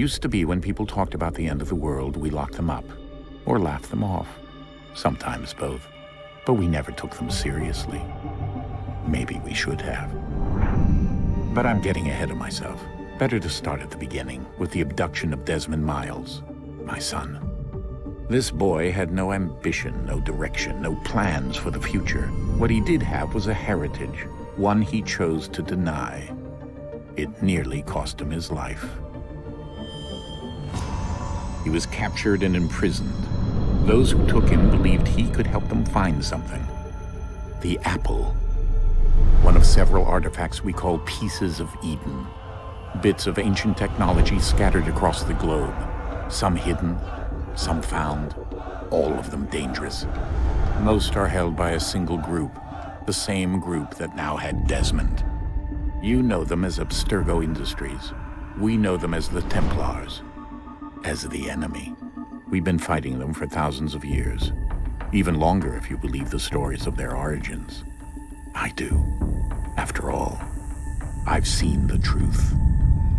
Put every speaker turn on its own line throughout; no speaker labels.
Used to be when people talked about the end of the world, we locked them up, or laughed them off. Sometimes both. But we never took them seriously. Maybe we should have. But I'm getting ahead of myself. Better to start at the beginning, with the abduction of Desmond Miles, my son. This boy had no ambition, no direction, no plans for the future. What he did have was a heritage, one he chose to deny. It nearly cost him his life. He was captured and imprisoned. Those who took him believed he could help them find something. The apple. One of several artifacts we call pieces of Eden. Bits of ancient technology scattered across the globe. Some hidden, some found, all of them dangerous. Most are held by a single group, the same group that now had Desmond. You know them as Abstergo Industries. We know them as the Templars. As the enemy. We've been fighting them for thousands of years. Even longer if you believe the stories of their origins. I do. After all, I've seen the truth.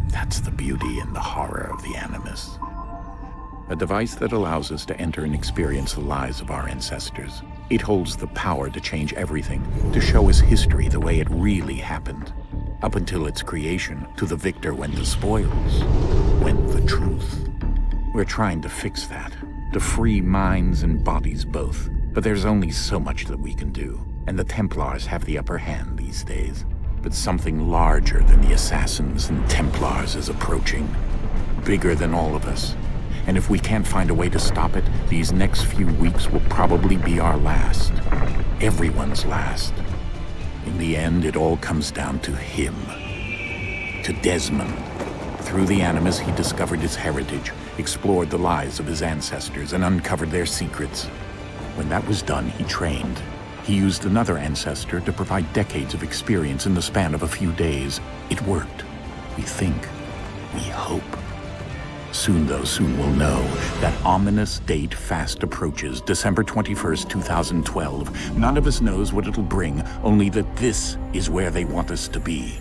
That's the beauty and the horror of the Animus. A device that allows us to enter and experience the lives of our ancestors. It holds the power to change everything, to show us history the way it really happened. Up until its creation, to the victor went the spoils, went the truth. We're trying to fix that, to free minds and bodies both. But there's only so much that we can do, and the Templars have the upper hand these days. But something larger than the Assassins and Templars is approaching. Bigger than all of us. And if we can't find a way to stop it, these next few weeks will probably be our last. Everyone's last. In the end, it all comes down to him. To Desmond. Through the Animus, he discovered his heritage, explored the lives of his ancestors, and uncovered their secrets. When that was done, he trained. He used another ancestor to provide decades of experience in the span of a few days. It worked. We think. We hope. Soon, though, soon we'll know. That ominous date fast approaches, December 21st, 2012. None of us knows what it'll bring, only that this is where they want us to be,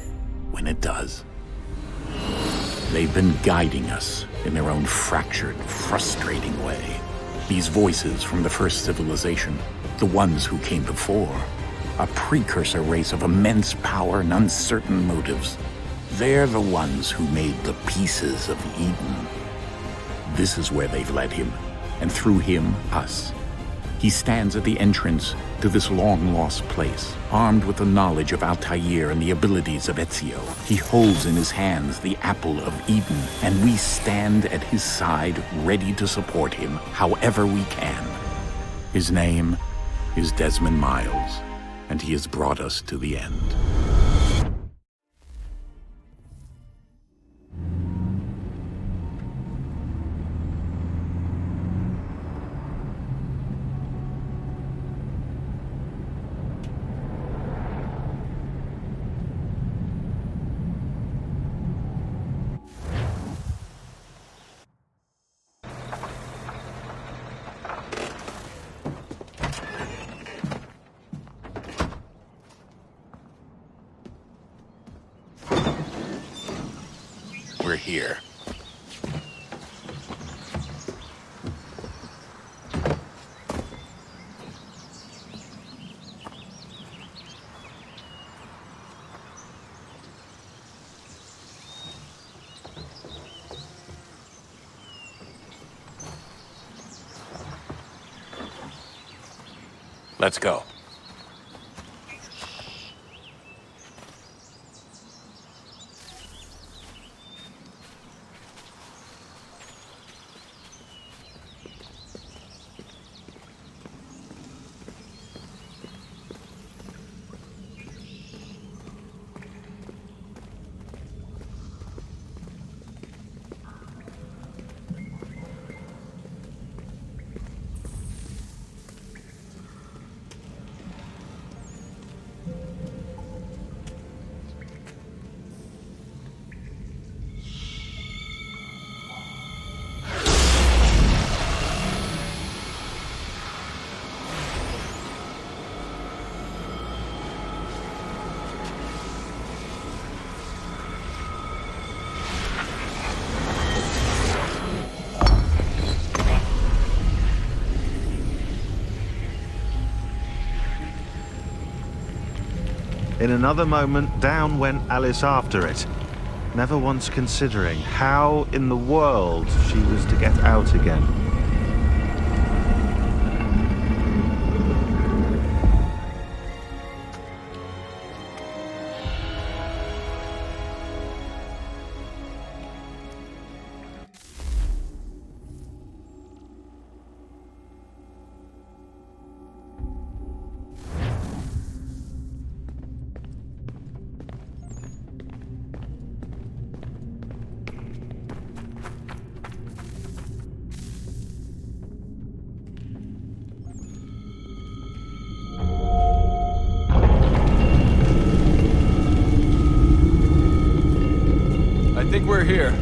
when it does. They've been guiding us in their own fractured, frustrating way. These voices from the first civilization, the ones who came before, a precursor race of immense power and uncertain motives. They're the ones who made the pieces of Eden. This is where they've led him, and through him, us. He stands at the entrance to this long-lost place, armed with the knowledge of Altair and the abilities of Ezio. He holds in his hands the apple of Eden, and we stand at his side, ready to support him however we can. His name is Desmond Miles, and he has brought us to the end. We're here. Let's go.
In another moment, down went Alice after it, never once considering how in the world she was to get out again.
I think we're here.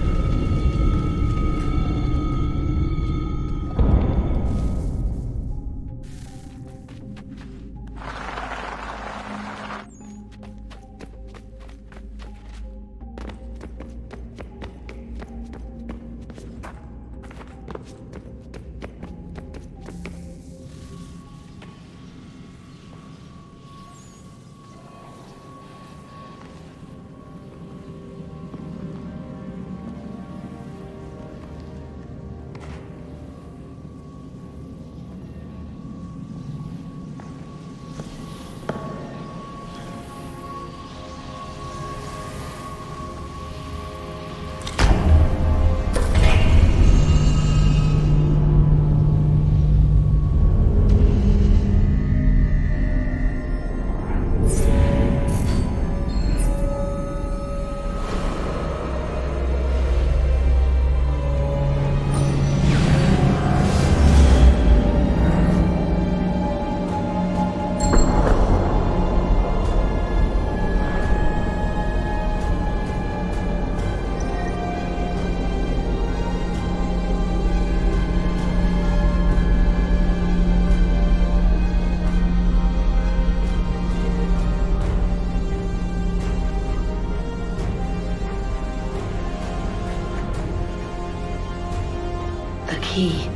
Key.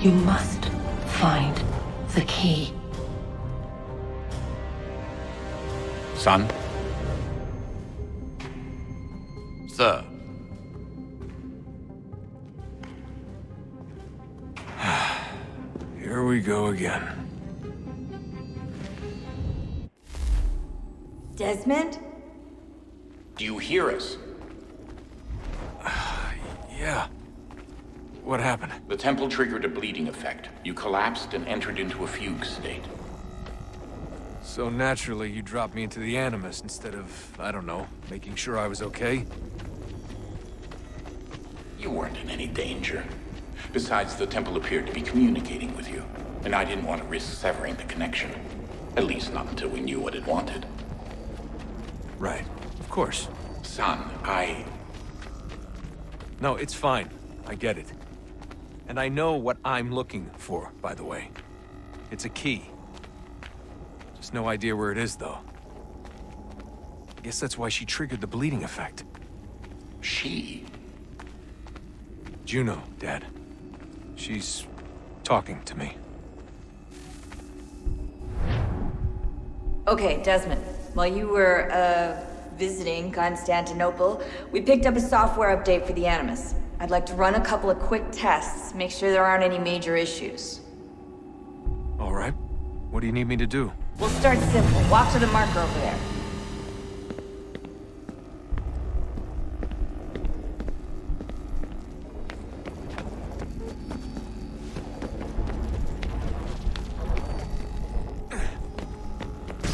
You must find the key.
Son?
Sir. Here we go again.
Desmond?
Do you hear us?
Yeah. What happened?
The temple triggered a bleeding effect. You collapsed and entered into a fugue state.
So naturally, you dropped me into the Animus instead of, I don't know, making sure I was okay?
You weren't in any danger. Besides, the temple appeared to be communicating with you, and I didn't want to risk severing the connection. At least not until we knew what it wanted.
Right. Of course.
Son,
No, it's fine. I get it. And I know what I'm looking for, by the way. It's a key. Just no idea where it is, though. I guess that's why she triggered the bleeding effect.
She?
Juno, Dad. She's talking to me.
Okay, Desmond. While you were, visiting Constantinople, we picked up a software update for the Animus. I'd like to run a couple of quick tests, make sure there aren't any major issues.
All right. What do you need me to do?
We'll start simple. Walk to the marker over there.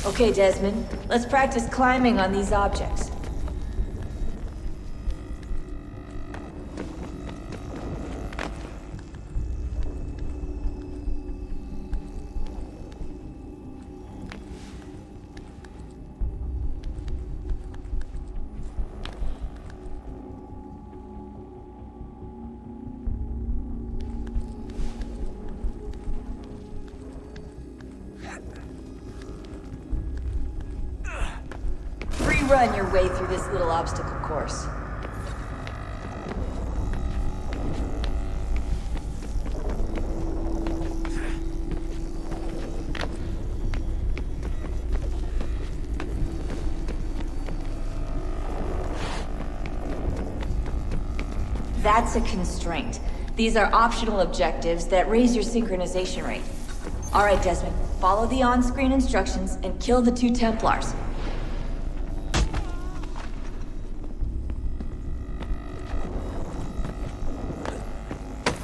Okay, Desmond. Let's practice climbing on these objects. Run your way through this little obstacle course. That's a constraint. These are optional objectives that raise your synchronization rate. Alright, Desmond. Follow the on-screen instructions and kill the 2 Templars.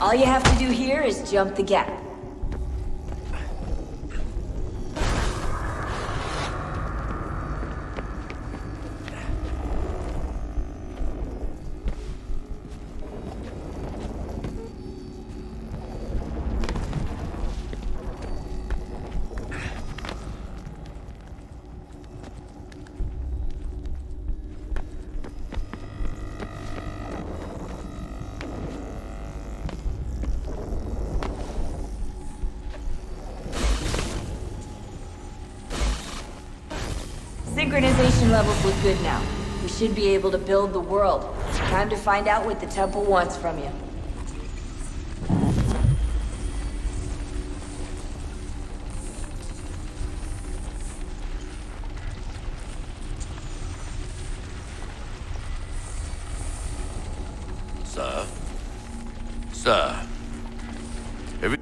All you have to do here is jump the gap. Synchronization levels look good now. We should be able to build the world. Time to find out what the temple wants from you.
Sir? Sir? Every...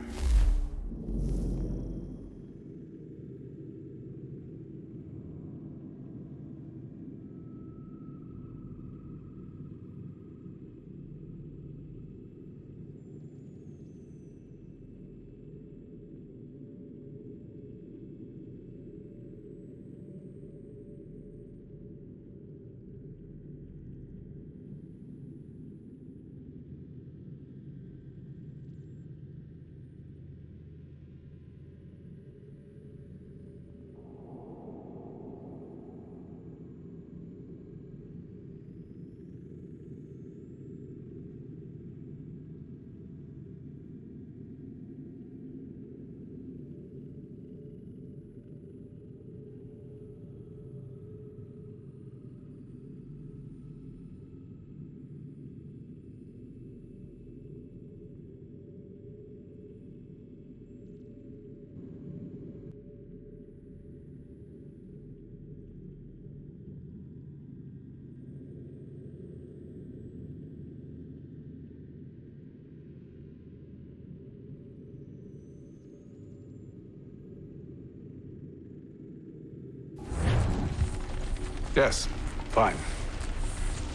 Yes, fine.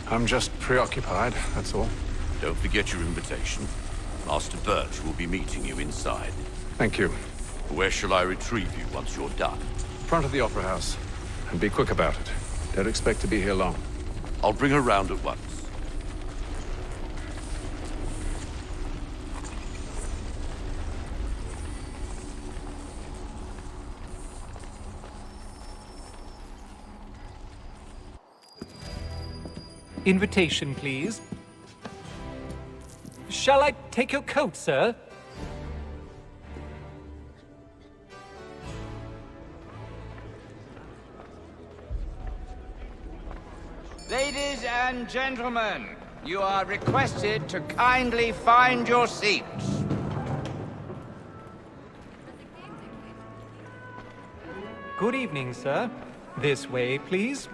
I'm just preoccupied, that's all.
Don't forget your invitation. Master Birch will be meeting you inside.
Thank you.
Where shall I retrieve you once you're done?
Front of the Opera House. And be quick about it. Don't expect to be here long.
I'll bring her round at once.
Invitation, please. Shall I take your coat, sir?
Ladies and gentlemen, you are requested to kindly find your seats.
Good evening, sir. This way, please.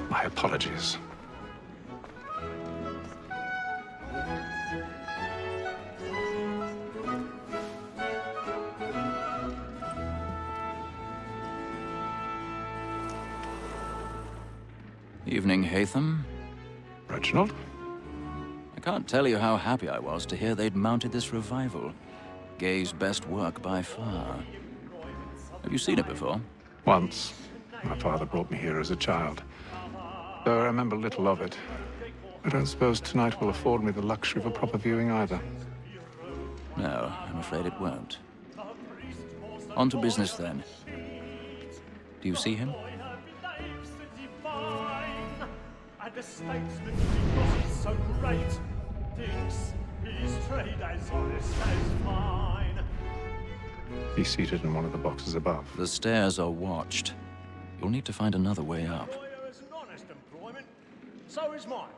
My apologies.
Evening, Hatham.
Reginald?
I can't tell you how happy I was to hear they'd mounted this revival. Gay's best work by far. Have you seen it before?
Once. My father brought me here as a child. Though I remember little of it. I don't suppose tonight will afford me the luxury of a proper viewing either.
No, I'm afraid it won't. On to business, then. Do you see him?
The statesman, because he's so great, thinks his trade as honest as mine.
He's seated in one of the boxes above.
The stairs are watched. You'll need to find another way up.
Is an honest employment, so is mine.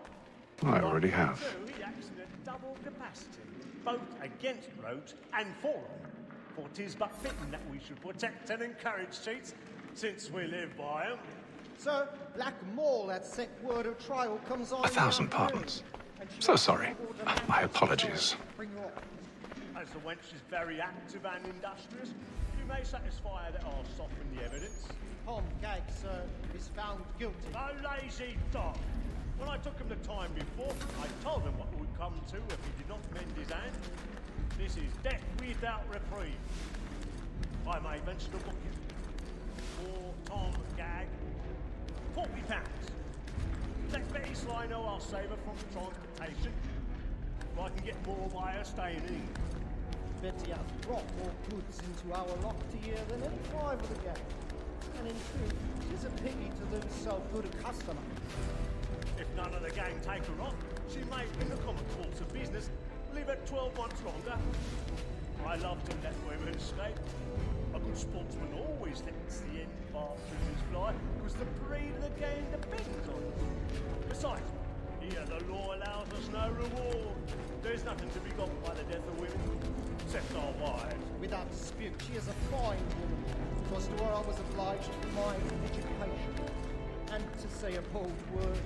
I already have.
He acts in a double capacity, both against roads and for them. For 'tis but fitting that we should protect and encourage cheats, since we live by them.
Sir, Black Mole had sent word of trial comes on.
1,000 pardons. So sorry. My apologies.
As the wench is very active and industrious, you may satisfy her that I'll soften the evidence.
Tom Gag, sir, is found guilty.
A lazy dog! When I took him the time before, I told him what would come to if he did not mend his hand. This is death without reprieve. I may mention a booking. For Tom Gag, £40. Let Betty Sly know I'll save her from transportation. If I can get more by her staying in.
Betty has brought more goods into our locked year than any 5 of the gang. And in truth, it is a pity to lose so good a customer.
If none of the gang take her on, she may, in the common course of business, live at 12 months longer. I love to let women escape. A good sportsman always lets the end partridges fly, because the breed of the game depends on it. Besides, here the law allows us no reward. There's nothing to be got by the death of women, except our wives.
Without dispute, she is a fine woman, because to her I was obliged to my education. And to say a bold word,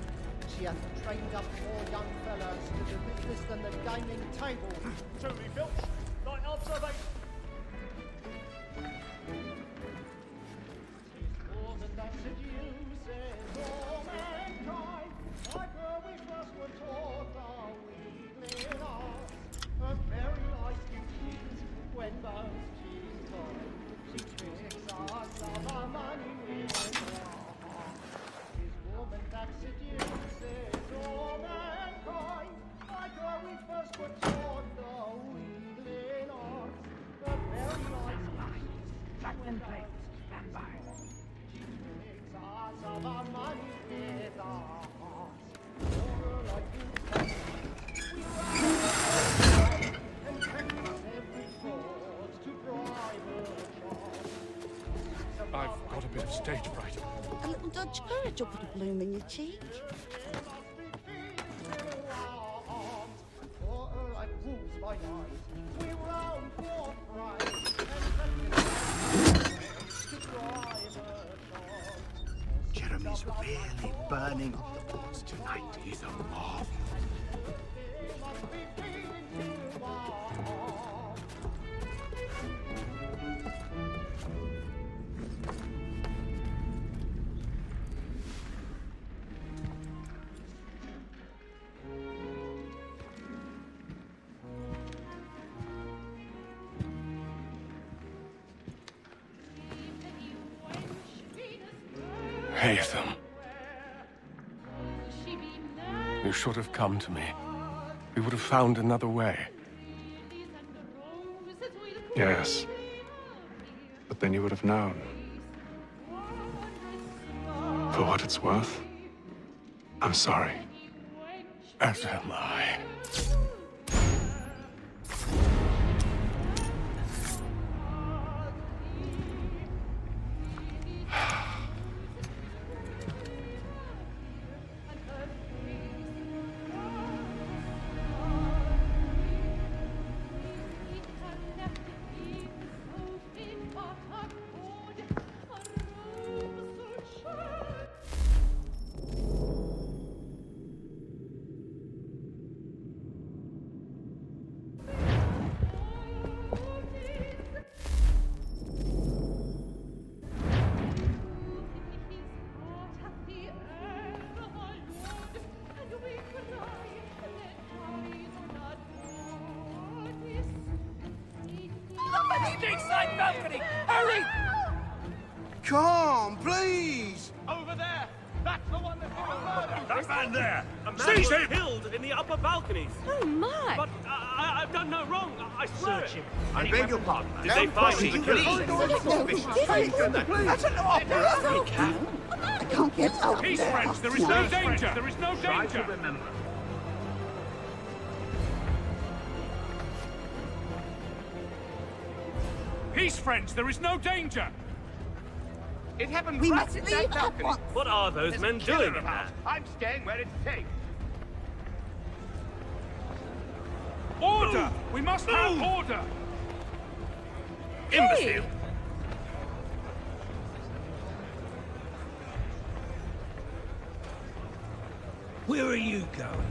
she hath trained up more young fellows to the business than the gaming table.
Truly, Filch, like observation.
I've got a bit of stage fright.
A little Dodge courage will put a bloom in your cheek.
Jeremy's really burning up the boards tonight. He's a marvel.
Haytham. You should have come to me. We would have found another way.
Yes. But then you would have known. For what it's worth, I'm sorry.
As am I.
Side balcony! Hurry!
Come, please!
Over there! That's the one that did the murder!
That man there! A man
Seize
was
him!
killed in the upper balconies!
Oh, my!
But I've done no wrong. I swear
Search
it.
him. I beg your pardon.
Did they find the
That's an opera!
I can't get out
Peace,
there.
friends! There is no danger! There is no danger!
remember.
Peace, friends! There is no danger!
It happened
We
right
must
at
leave
that
at
balcony.
once.
What are those
There's
men
a killer
doing in
about.
there?
I'm staying where it's safe.
Order! We must have order!
Imbecile!
Where are you going?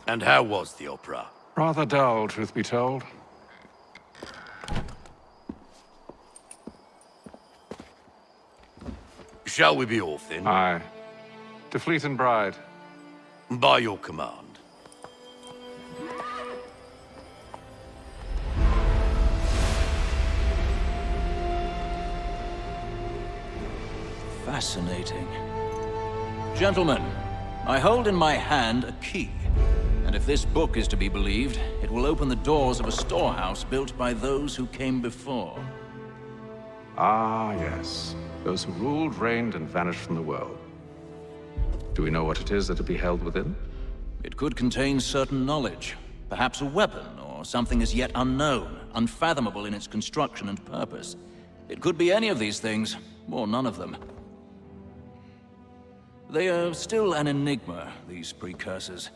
And how was the opera?
Rather dull, truth be told.
Shall we be off then?
Aye. To Fleet and Bride.
By your command.
Fascinating. Gentlemen, I hold in my hand a key. And if this book is to be believed, it will open the doors of a storehouse built by those who came before.
Ah, yes. Those who ruled, reigned, and vanished from the world. Do we know what it is that will be held within?
It could contain certain knowledge. Perhaps a weapon, or something as yet unknown, unfathomable in its construction and purpose. It could be any of these things, or none of them. They are still an enigma, these precursors.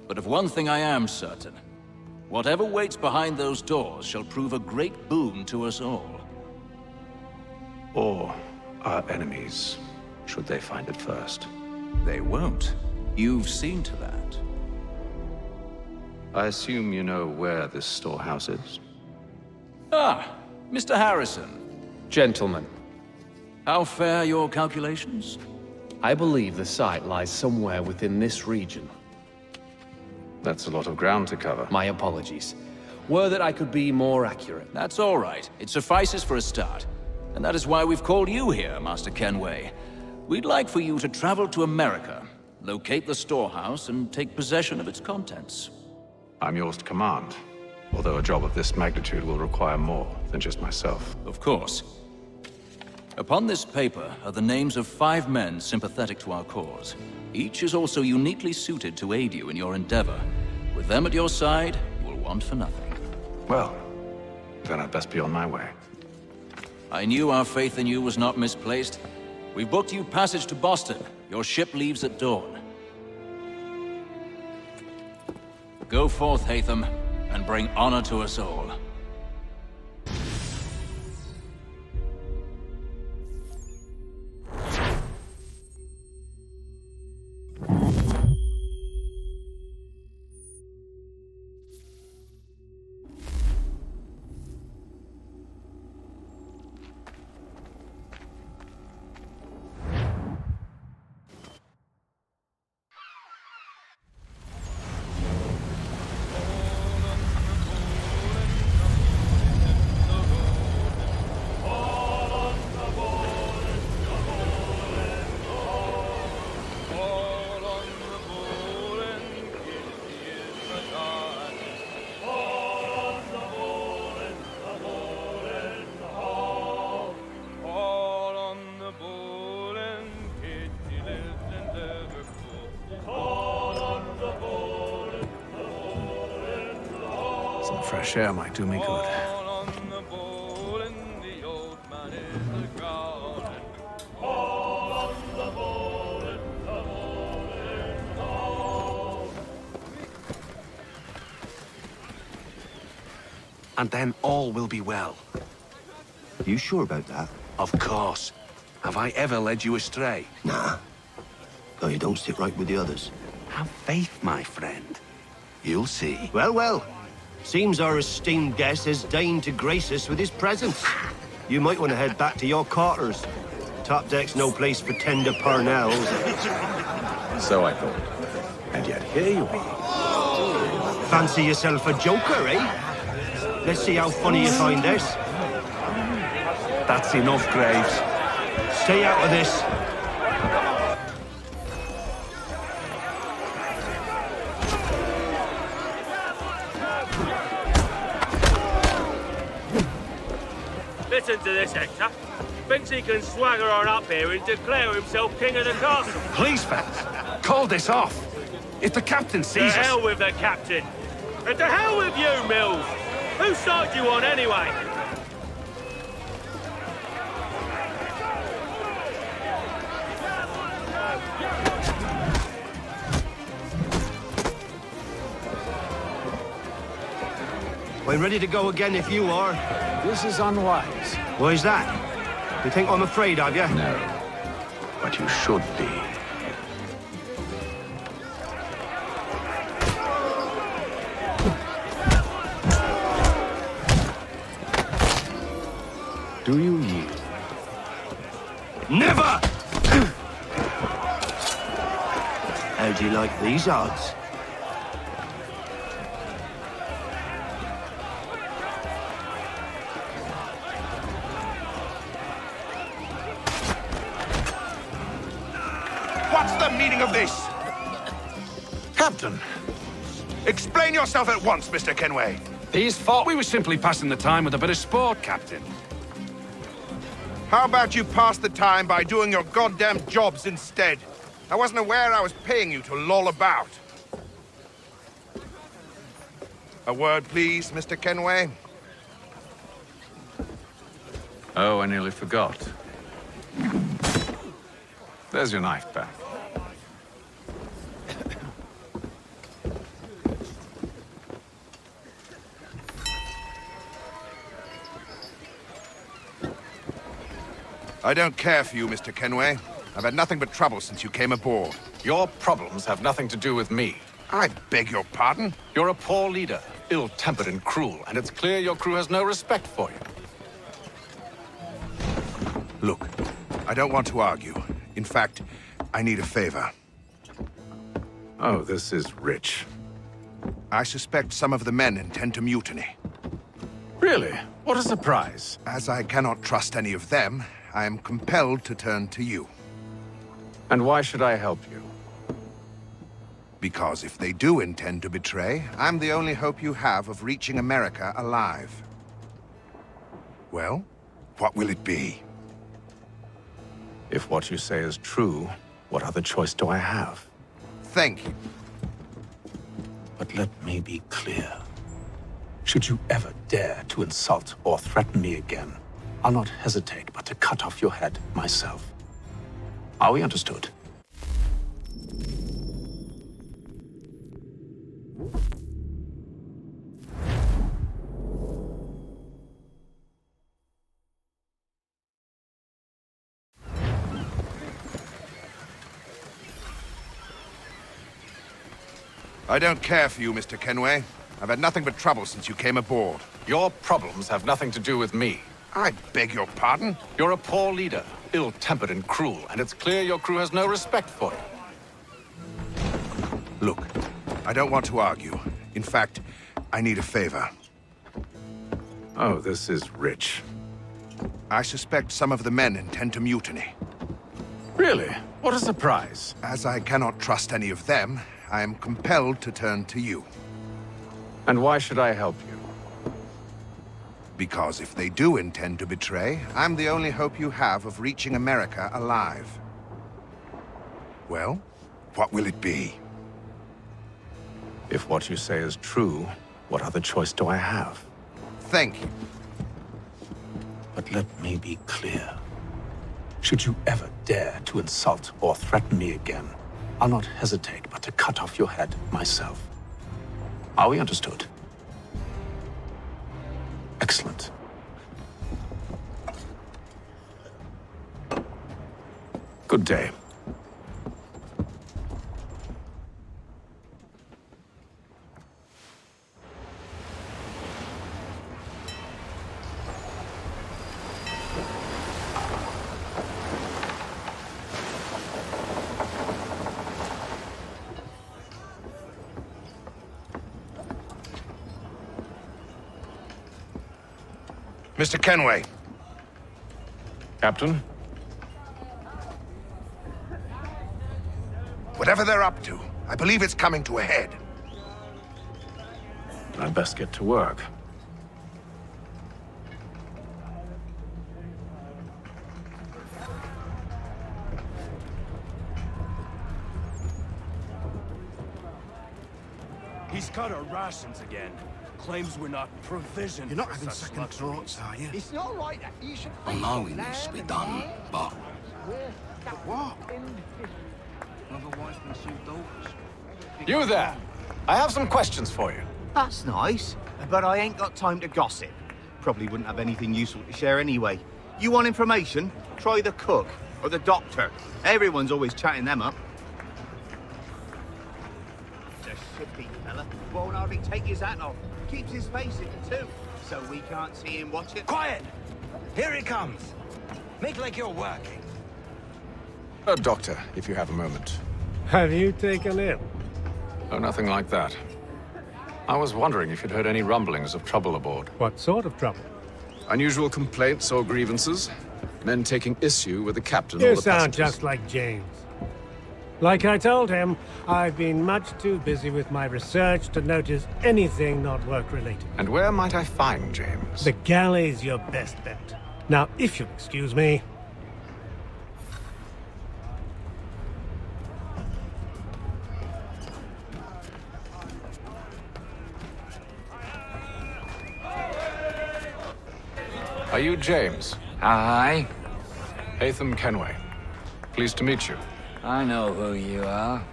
But of one thing I am certain. Whatever waits behind those doors shall prove a great boon to us all.
Or our enemies, should they find it first.
They won't. You've seen to that.
I assume you know where this storehouse is?
Ah, Mr. Harrison.
Gentlemen,
How fare your calculations?
I believe the site lies somewhere within this region.
That's a lot of ground to cover.
My apologies. Were that I could be more accurate.
That's all right. It suffices for a start. And that is why we've called you here, Master Kenway. We'd like for you to travel to America, locate the storehouse, and take possession of its contents.
I'm yours to command, although a job of this magnitude will require more than just myself.
Of course. Upon this paper are the names of 5 men sympathetic to our cause. Each is also uniquely suited to aid you in your endeavor. With them at your side, you will want for nothing.
Well, then I'd best be on my way.
I knew our faith in you was not misplaced. We've booked you passage to Boston. Your ship leaves at dawn. Go forth, Hatham, and bring honor to us all.
Some fresh air might do me good.
And then all will be well.
You sure about that?
Of course. Have I ever led you astray?
Nah. Though you don't sit right with the others.
Have faith, my friend. You'll see.
Well, well. Seems our esteemed guest has deigned to grace us with his presence. You might want to head back to your quarters. Top deck's no place for tender parnells.
So I thought.
And yet here you are.
Fancy yourself a joker, eh? Let's see how funny you find this.
That's enough, Graves.
Stay out of this.
Listen to this, Hector. Thinks he can swagger on up here and declare himself king of the castle.
Please, fellas, call this off. If the captain
To
sees us...
hell with the captain. And to hell with you, Mills. Whose side you on, anyway?
We're ready to go again if you are.
This is unwise.
Why is that? You think I'm afraid of you?
No. But you should be. Do you yield?
Never! How do you like these odds?
What's the meaning of this?
Captain!
Explain yourself at once, Mr. Kenway.
These thought we were simply passing the time with a bit of sport, Captain.
How about you pass the time by doing your goddamn jobs instead? I wasn't aware I was paying you to loll about. A word, please, Mr. Kenway.
Oh, I nearly forgot. There's your knife back.
I don't care for you, Mr. Kenway. I've had nothing but trouble since you came aboard.
Your problems have nothing to do with me.
I beg your pardon?
You're a poor leader, ill-tempered and cruel, and it's clear your crew has no respect for you.
Look, I don't want to argue. In fact, I need a favor.
Oh, this is rich.
I suspect some of the men intend to mutiny.
Really? What a surprise.
As I cannot trust any of them, I am compelled to turn to you.
And why should I help you?
Because if they do intend to betray, I'm the only hope you have of reaching America alive. Well, what will it be?
If what you say is true, what other choice do I have?
Thank you.
But let me be clear. Should you ever dare to insult or threaten me again, I'll not hesitate but to cut off your head myself. Are we understood?
I don't care for you, Mr. Kenway. I've had nothing but trouble since you came aboard.
Your problems have nothing to do with me.
I beg your pardon?
You're a poor leader, ill-tempered and cruel, and it's clear your crew has no respect for you.
Look, I don't want to argue. In fact, I need a favor.
Oh, this is rich.
I suspect some of the men intend to mutiny.
Really? What a surprise.
As I cannot trust any of them, I am compelled to turn to you.
And why should I help you?
Because if they do intend to betray, I'm the only hope you have of reaching America alive. Well, what will it be?
If what you say is true, what other choice do I have?
Thank you.
But let me be clear. Should you ever dare to insult or threaten me again, I'll not hesitate but to cut off your head myself. Are we understood? Excellent. Good day.
Mr. Kenway.
Captain?
Whatever they're up to, I believe it's coming to a head.
I'd best get to work.
He's cut our rations again. Claims we're not provisioned.
You're not
for
having
such
second
luxuries.
thoughts, are you?
It's not right that you should...
I know it needs to be done, but
What?
Another wife and 2 daughters.
You there! I have some questions for you.
That's nice, but I ain't got time to gossip. Probably wouldn't have anything useful to share anyway. You want information? Try the cook or the doctor. Everyone's always chatting them up. The shifty fella won't hardly take his hat off. Keeps his face in too, so we can't see him watch it.
Quiet! Here he comes. Make like you're working.
Doctor, if you have a moment.
Have you taken ill?
Oh, nothing like that. I was wondering if you'd heard any rumblings of trouble aboard.
What sort of trouble?
Unusual complaints or grievances? Men taking issue with the captain or
You
the
sound
passengers?
just like James. Like I told him, I've been much too busy with my research to notice anything not work-related.
And where might I find James?
The galley's your best bet. Now, if you'll excuse me...
Are you James?
Aye.
Hatham Kenway. Pleased to meet you.
I know who you are.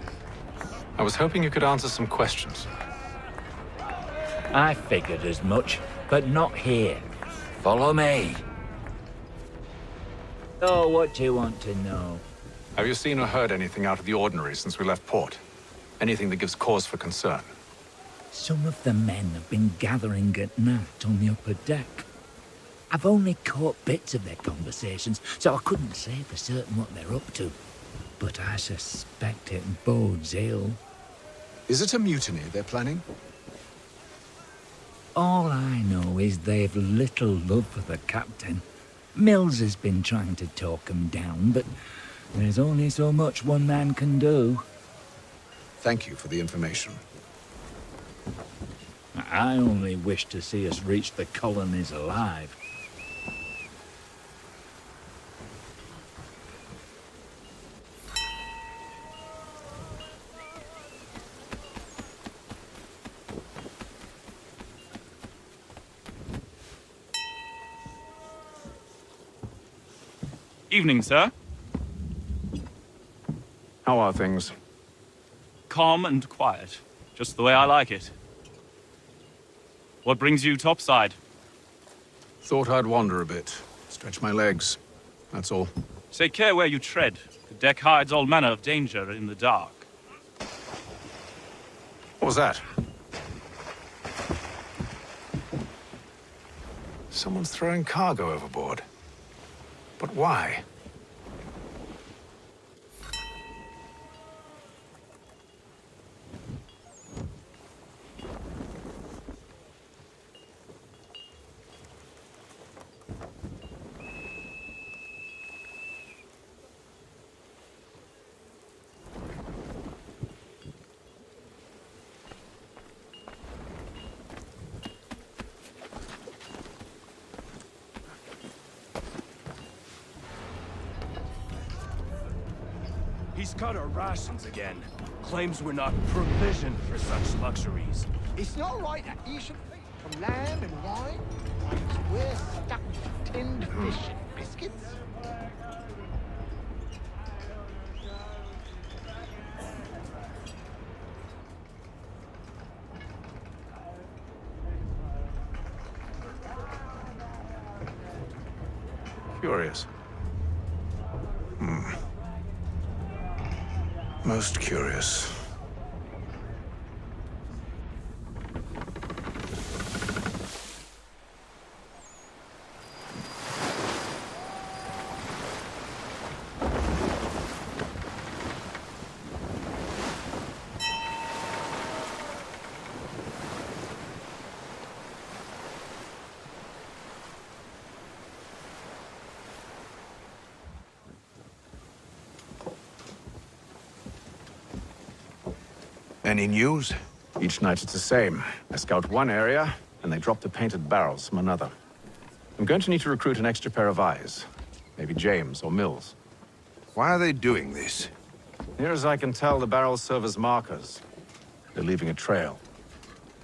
I was hoping you could answer some questions.
I figured as much, but not here. Follow me. So, what do you want to know?
Have you seen or heard anything out of the ordinary since we left port? Anything that gives cause for concern?
Some of the men have been gathering at night on the upper deck. I've only caught bits of their conversations, so I couldn't say for certain what they're up to. But I suspect it bodes ill.
Is it a mutiny they're planning?
All I know is they've little love for the captain. Mills has been trying to talk him down, but there's only so much one man can do.
Thank you for the information.
I only wish to see us reach the colonies alive.
Evening, sir.
How are things?
Calm and quiet. Just the way I like it. What brings you topside?
Thought I'd wander a bit. Stretch my legs. That's all.
Take care where you tread. The deck hides all manner of danger in the dark.
What was that? Someone's throwing cargo overboard. But why?
He's cut our rations again. Claims we're not provisioned for such luxuries.
It's not right that you should think from lamb and wine. We're stuck with tinned fish and biscuits.
Curious. Most curious.
Any news?
Each night it's the same. I scout one area, and they drop the painted barrels from another. I'm going to need to recruit an extra pair of eyes. Maybe James or Mills.
Why are they doing this?
Near as I can tell, the barrels serve as markers. They're leaving a trail.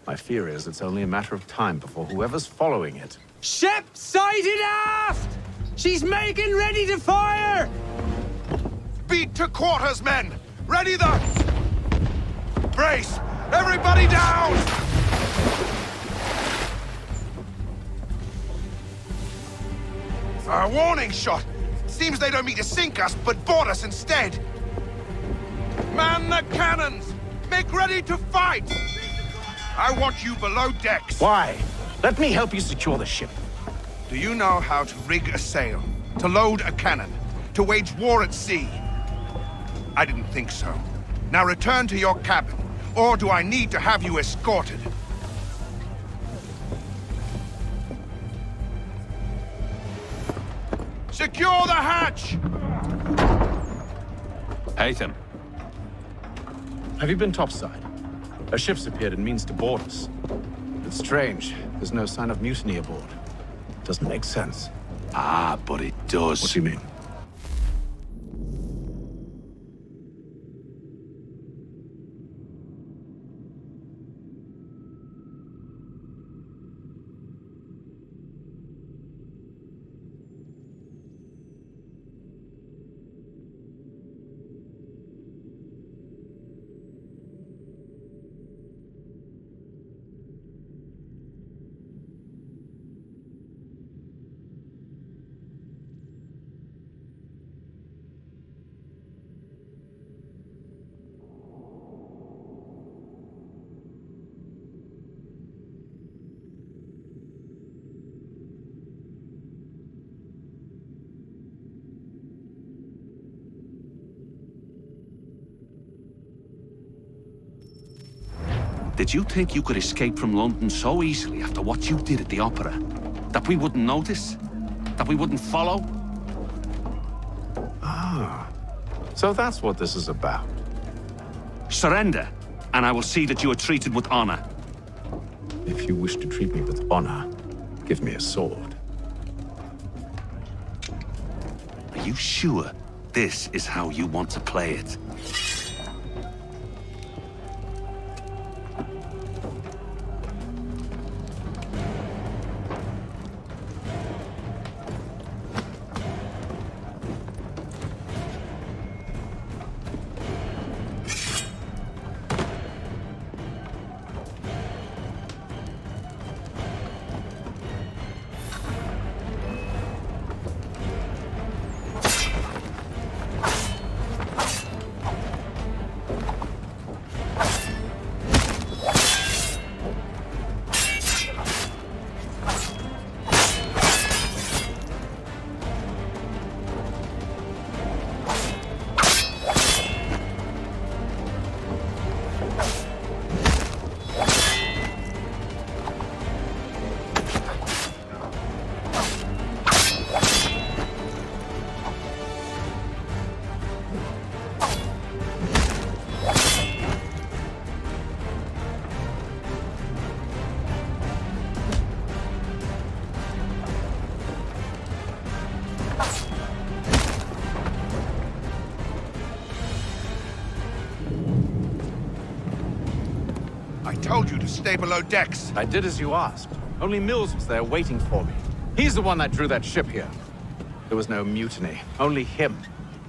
My fear is it's only a matter of time before whoever's following it...
Ship sighted aft! She's making ready to fire!
Beat to quarters, men! Ready the... Brace! Everybody down! A warning shot! Seems they don't mean to sink us, but board us instead! Man the cannons! Make ready to fight! I want you below decks.
Why? Let me help you secure the ship.
Do you know how to rig a sail? To load a cannon? To wage war at sea? I didn't think so. Now return to your cabin, or do I need to have you escorted? Secure the hatch!
Haytham. Have you been topside? A ship's appeared and means to board us. It's strange. There's no sign of mutiny aboard. Doesn't make sense.
Ah, but it does.
What do you mean?
Did you think you could escape from London so easily after what you did at the opera? That we wouldn't notice? That we wouldn't follow?
Ah, so that's what this is about.
Surrender, and I will see that you are treated with honor.
If you wish to treat me with honor, give me a sword.
Are you sure this is how you want to play it?
I told you to stay below decks.
I did as you asked. Only Mills was there waiting for me. He's the one that drew that ship here. There was no mutiny, only him.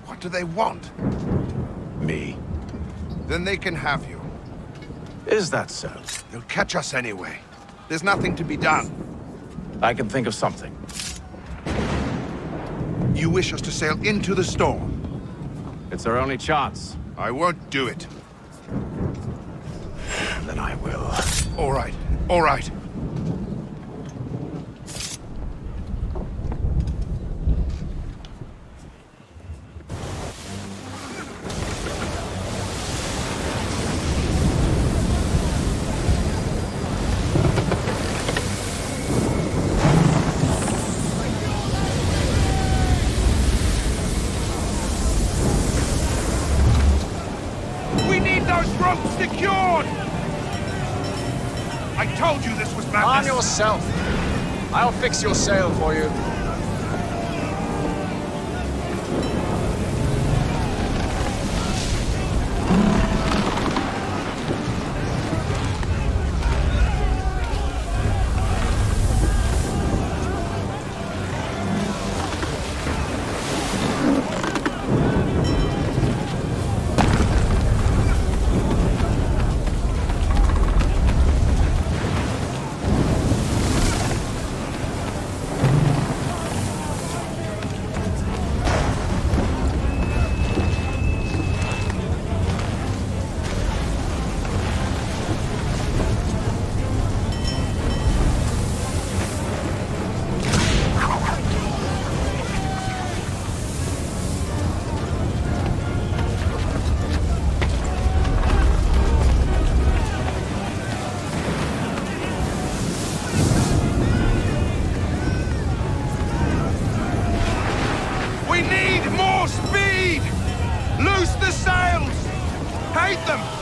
What do they want?
Me.
Then they can have you.
Is that so?
They'll catch us anyway. There's nothing to be done.
I can think of something.
You wish us to sail into the storm?
It's our only chance.
I won't do it.
Then I will.
All right, all right. We need those ropes secured! I told you this was madness!
Arm yourself! I'll fix your sail for you.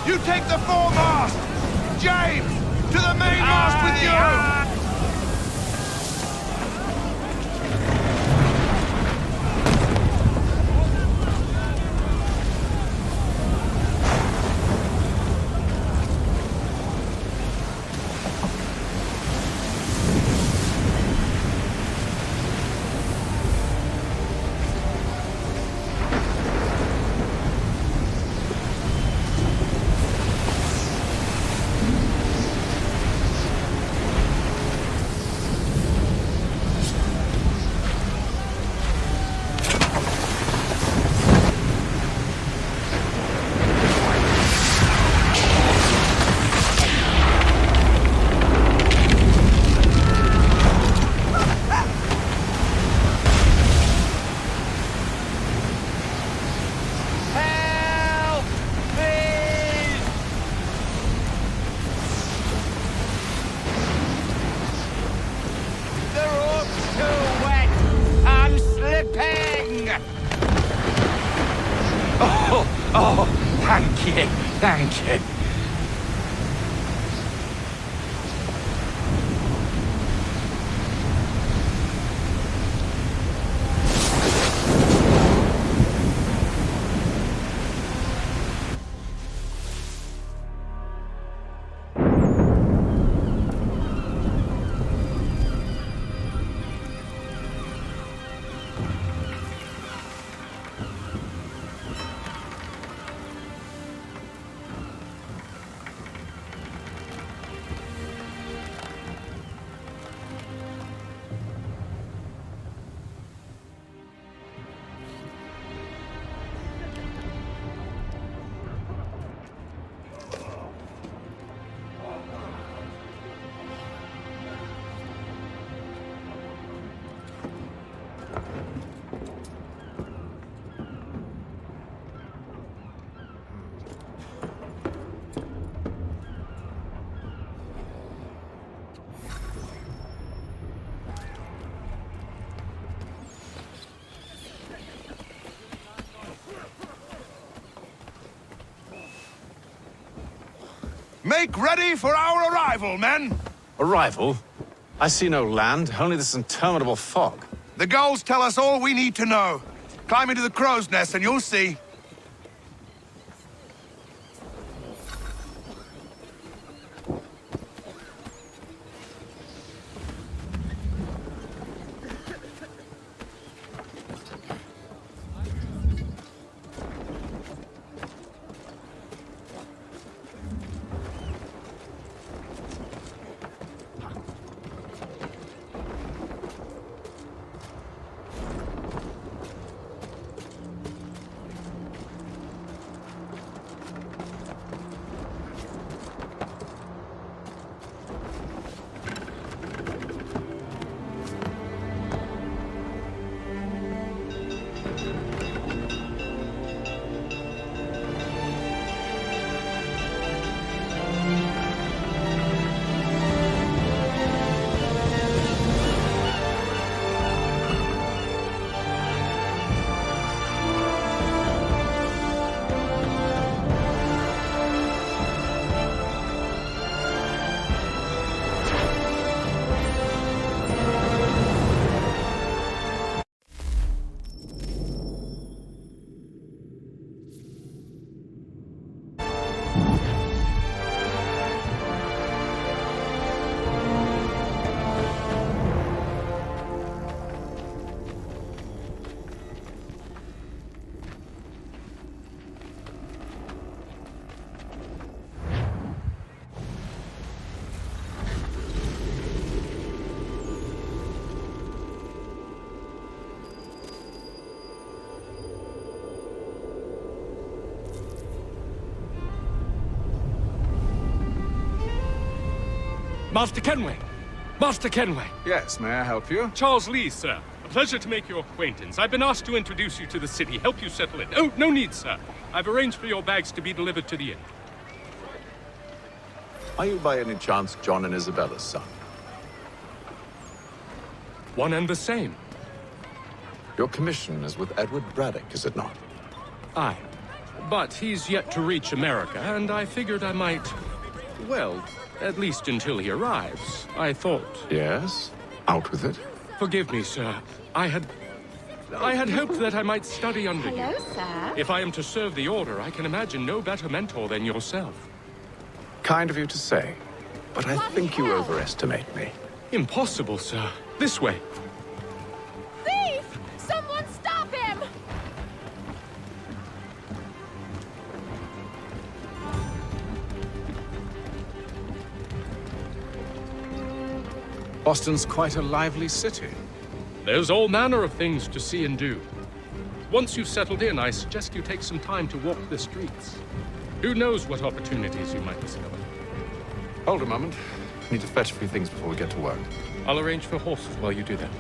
You take the foremast! James! To the mainmast with you!
Oh, thank you, thank you.
Make ready for our arrival, men!
Arrival? I see no land, only this interminable fog.
The gulls tell us all we need to know. Climb into the crow's nest and you'll see.
Master Kenway! Master Kenway!
Yes, may I help you?
Charles Lee, sir. A pleasure to make your acquaintance. I've been asked to introduce you to the city, help you settle in. Oh, no need, sir. I've arranged for your bags to be delivered to the inn.
Are you by any chance John and Isabella's son?
One and the same.
Your commission is with Edward Braddock, is it not?
Aye. But he's yet to reach America, and I figured I might... Well, at least until he arrives, I thought.
Yes? Out with it.
Forgive me, sir. I had hoped that I might study under you.
Hello, sir.
If I am to serve the Order, I can imagine no better mentor than yourself.
Kind of you to say, but I think you overestimate me.
Impossible, sir. This way.
Thief! Someone stop him!
Boston's quite a lively city.
There's all manner of things to see and do. Once you've settled in, I suggest you take some time to walk the streets. Who knows what opportunities you might discover.
Hold a moment. I need to fetch a few things before we get to work.
I'll arrange for horses while you do that.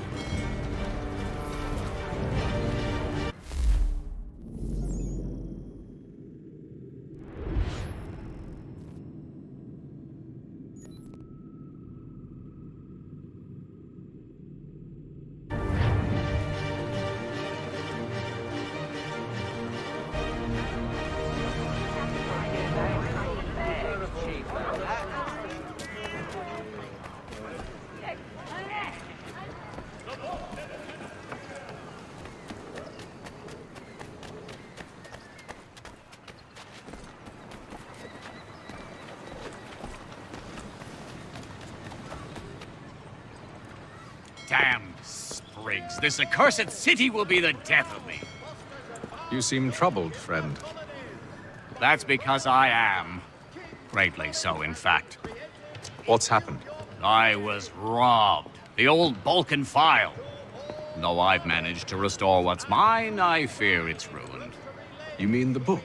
Damned sprigs. This accursed city will be the death of me.
You seem troubled, friend.
That's because I am. Greatly so, in fact.
What's happened?
I was robbed. The old Balkan file. Though I've managed to restore what's mine, I fear it's ruined.
You mean the book?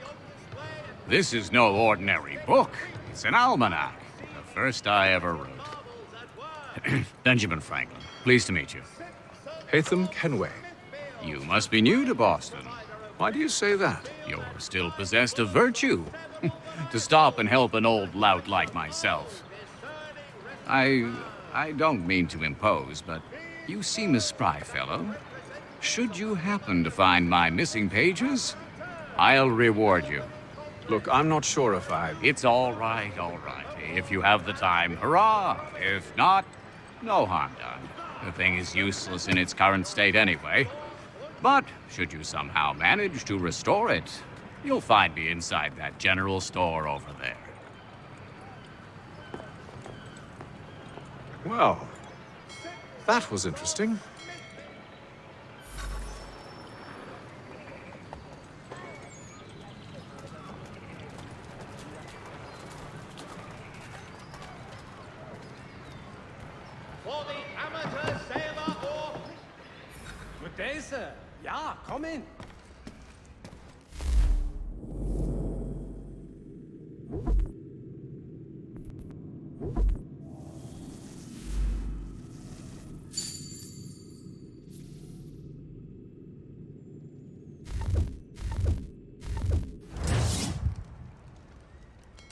This is no ordinary book. It's an almanac. The first I ever wrote. Benjamin Franklin. Pleased to meet you.
Hatham Kenway.
You must be new to Boston.
Why do you say that?
You're still possessed of virtue. To stop and help an old lout like myself. I don't mean to impose, but you seem a spry fellow. Should you happen to find my missing pages, I'll reward you.
Look, I'm not sure if I...
It's all right, all right. If you have the time, hurrah! If not, no harm done. The thing is useless in its current state anyway. But should you somehow manage to restore it, you'll find me inside that general store over there.
Well, that was interesting.
For the amateur sailor or...
Good day, sir. Yeah, come in.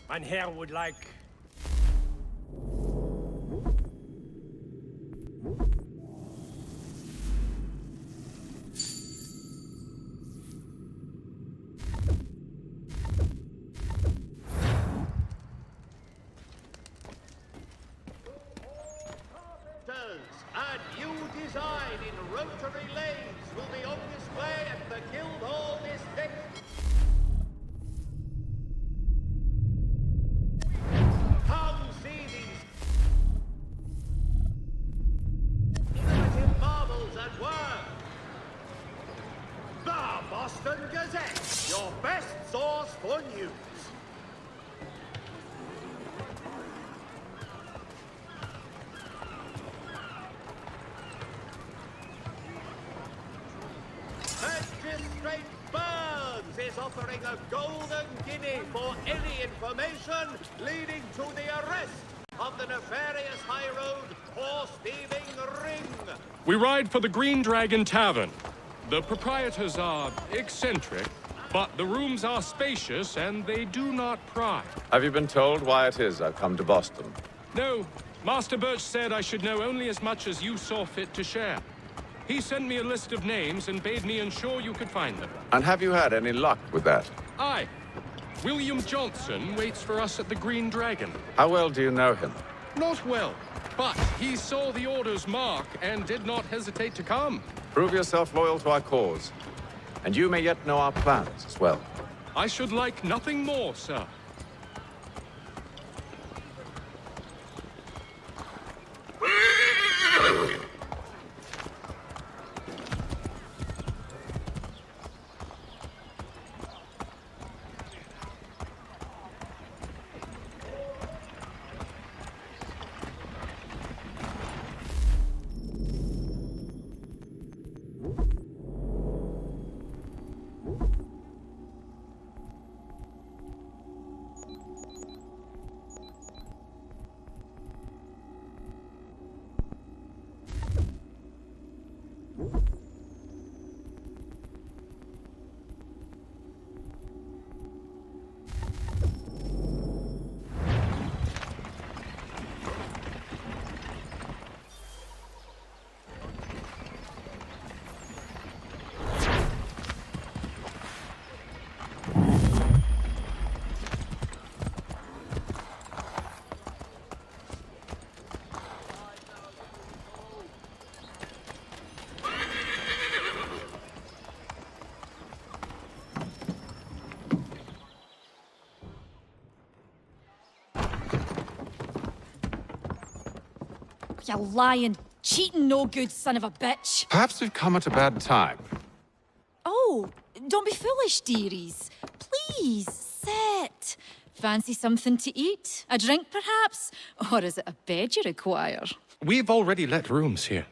Mein Herr would like...
A new design in rotary lanes will be on display at the Guildhall this next... Come see these innovative marvels at work. The Boston Gazette, your best source for news. Magistrate Burns is offering a golden guinea for any information leading to the arrest of the nefarious high road horse-thieving ring.
We ride for the Green Dragon Tavern. The proprietors are eccentric, but the rooms are spacious and they do not pry.
Have you been told why it is I've come to Boston?
No, Master Birch said I should know only as much as you saw fit to share. He sent me a list of names and bade me ensure you could find them.
And have you had any luck with that?
Aye. William Johnson waits for us at the Green Dragon.
How well do you know him?
Not well, but he saw the order's mark and did not hesitate to come.
Prove yourself loyal to our cause. And you may yet know our plans as well.
I should like nothing more, sir.
You lying, cheating, no good son of a bitch.
Perhaps we've come at a bad time.
Oh, don't be foolish, dearies. Please, sit. Fancy something to eat? A drink, perhaps? Or is it a bed you require?
We've already let rooms here.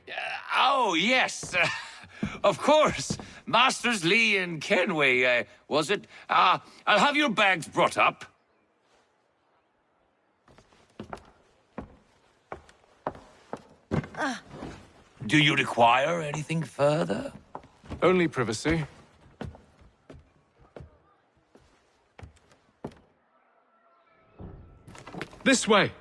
Oh, yes. Of course. Masters Lee and Kenway, was it? I'll have your bags brought up. Do you require anything further?
Only privacy.
This way.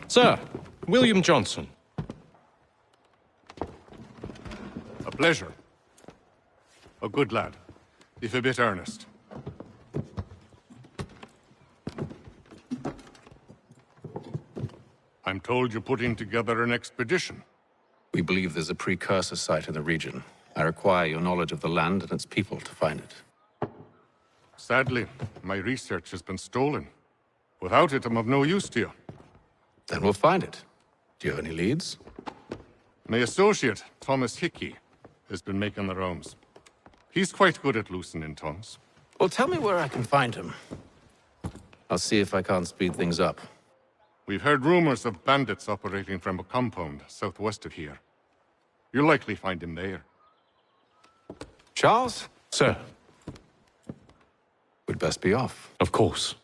Sir, William Johnson.
A pleasure. A good lad, if a bit earnest. I'm told you're putting together an expedition.
We believe there's a precursor site in the region. I require your knowledge of the land and its people to find it.
Sadly, my research has been stolen. Without it, I'm of no use to you.
Then we'll find it. Do you have any leads?
My associate, Thomas Hickey, has been making the rounds. He's quite good at loosening tongues.
Well, tell me where I can find him. I'll see if I can't speed things up.
We've heard rumors of bandits operating from a compound southwest of here. You'll likely find him there.
Charles?
Sir.
We'd best be off.
Of course.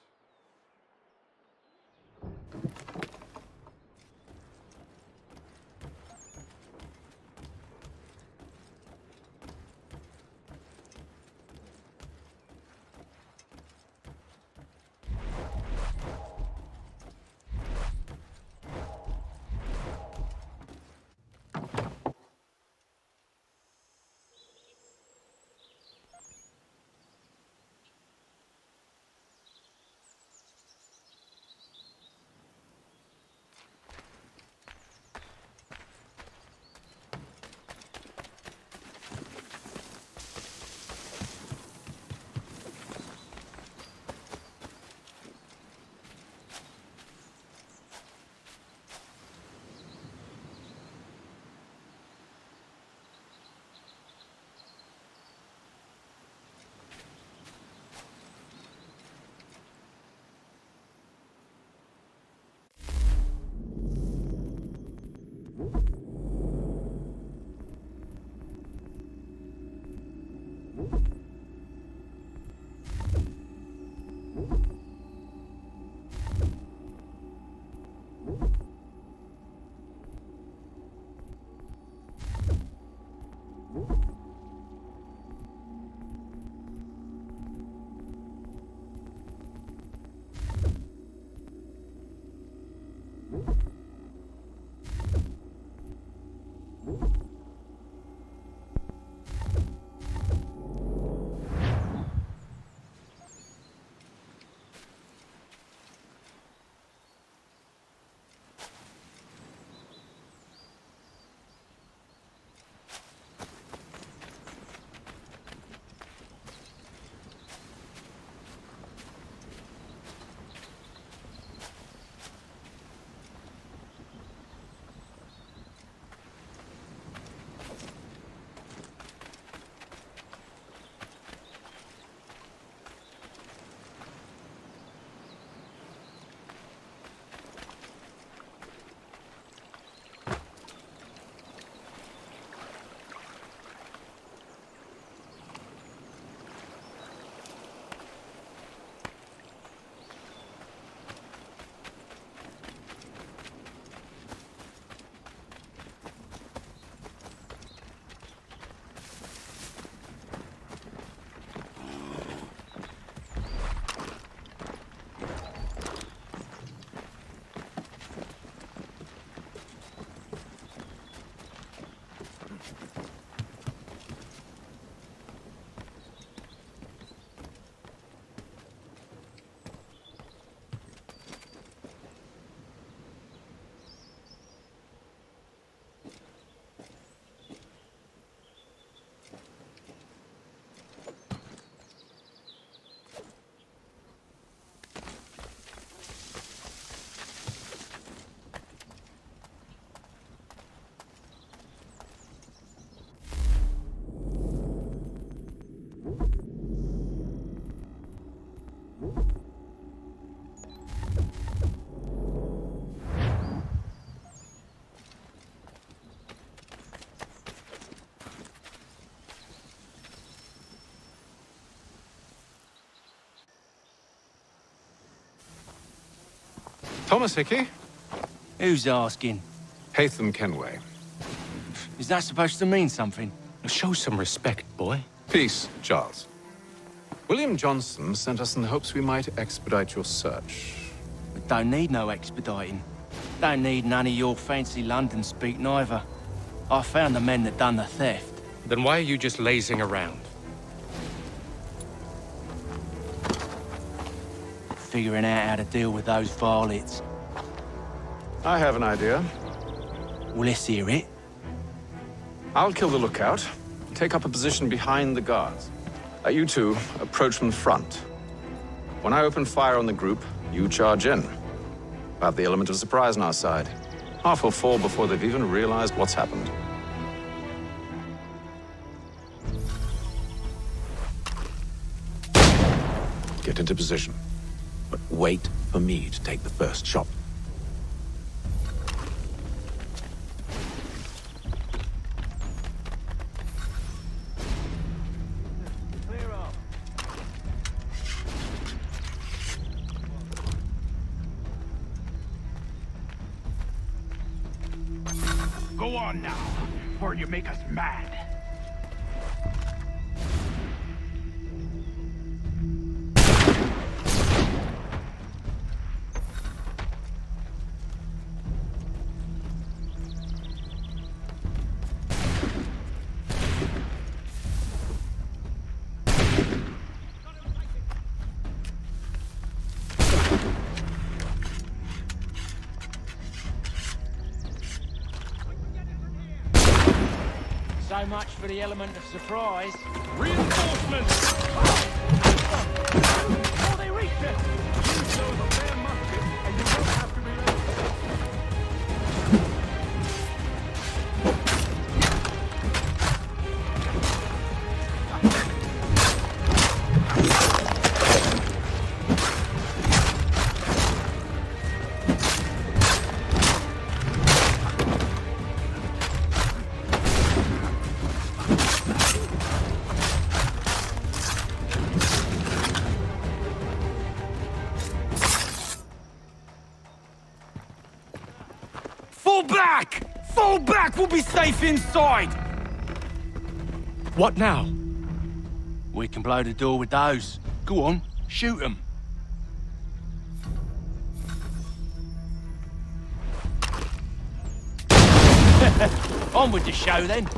Thomas Hickey?
Who's asking?
Haytham Kenway.
Is that supposed to mean something?
Show some respect, boy. Peace, Charles. William Johnson sent us in the hopes we might expedite your search.
We don't need no expediting. Don't need none of your fancy London speak neither. I found the men that done the theft.
Then why are you just lazing around?
Figuring out how to deal with those varlets.
I have an idea.
Well, let's hear it.
I'll kill the lookout, take up a position behind the guards. You two approach from the front. When I open fire on the group, you charge in. We'll have the element of surprise on our side. Half will fall before they've even realized what's happened. Get into position, but wait for me to take the first shot.
Go on now, before you make us mad.
So much for the element of surprise.
Reinforcements! Oh, they reached it! Use those spare muskets, and you won't have to reload.
Fall back! Fall back! We'll be safe inside!
What now?
We can blow the door with those. Go on, shoot them. On with the show, then.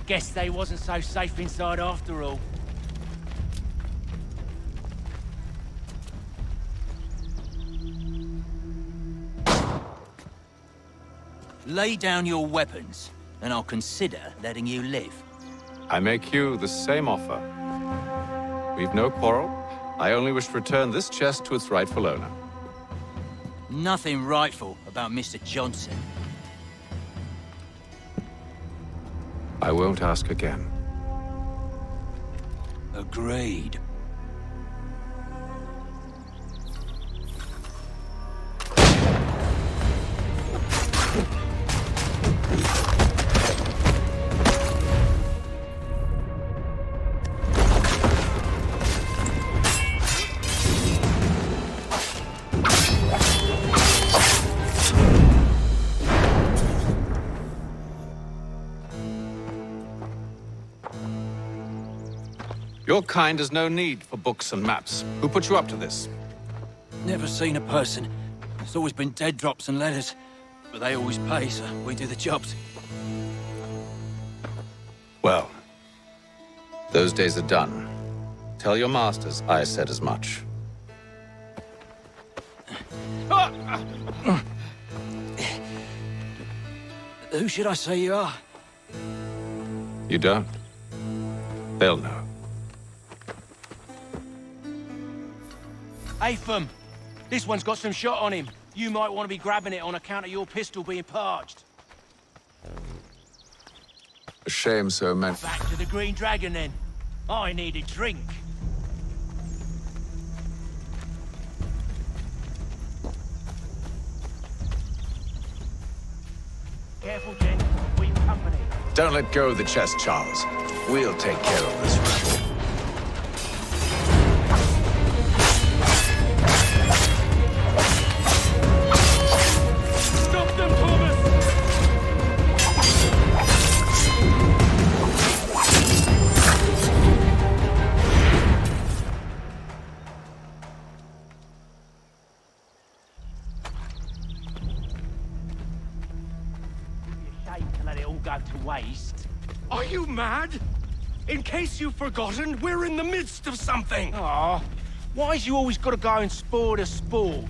Guess they wasn't so safe inside after all. Lay down your weapons, and I'll consider letting you live.
I make you the same offer. We've no quarrel. I only wish to return this chest to its rightful owner.
Nothing rightful about Mr. Johnson.
I won't ask again.
Agreed.
Your kind has no need for books and maps. Who put you up to this?
Never seen a person. It's always been dead drops and letters. But they always pay, so we do the jobs.
Well, those days are done. Tell your masters I said as much.
Who should I say you are?
You don't? They'll know.
Haytham, this one's got some shot on him. You might want to be grabbing it on account of your pistol being parched.
A shame so many.
Back to the Green Dragon, then. I need a drink. Careful, Jen. We
company.
Don't let go of the chest, Charles. We'll take care of this rebel.
Stop them, Thomas!
Shame to let it all go to waste.
Are you mad? In case you've forgotten, we're in the midst of something!
Aw, why's you always gotta go and spoil the sport?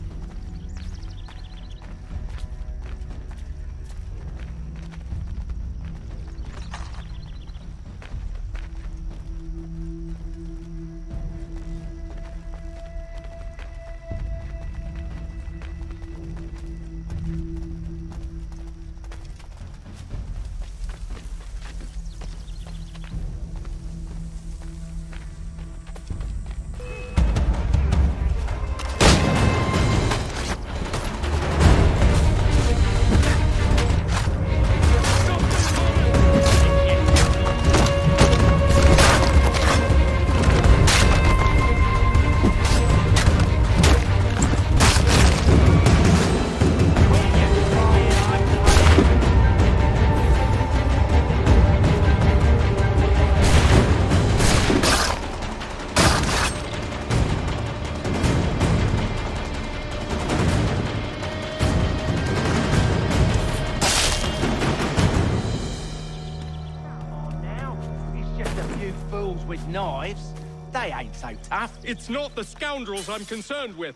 With knives, they ain't so tough.
It's not the scoundrels I'm concerned with.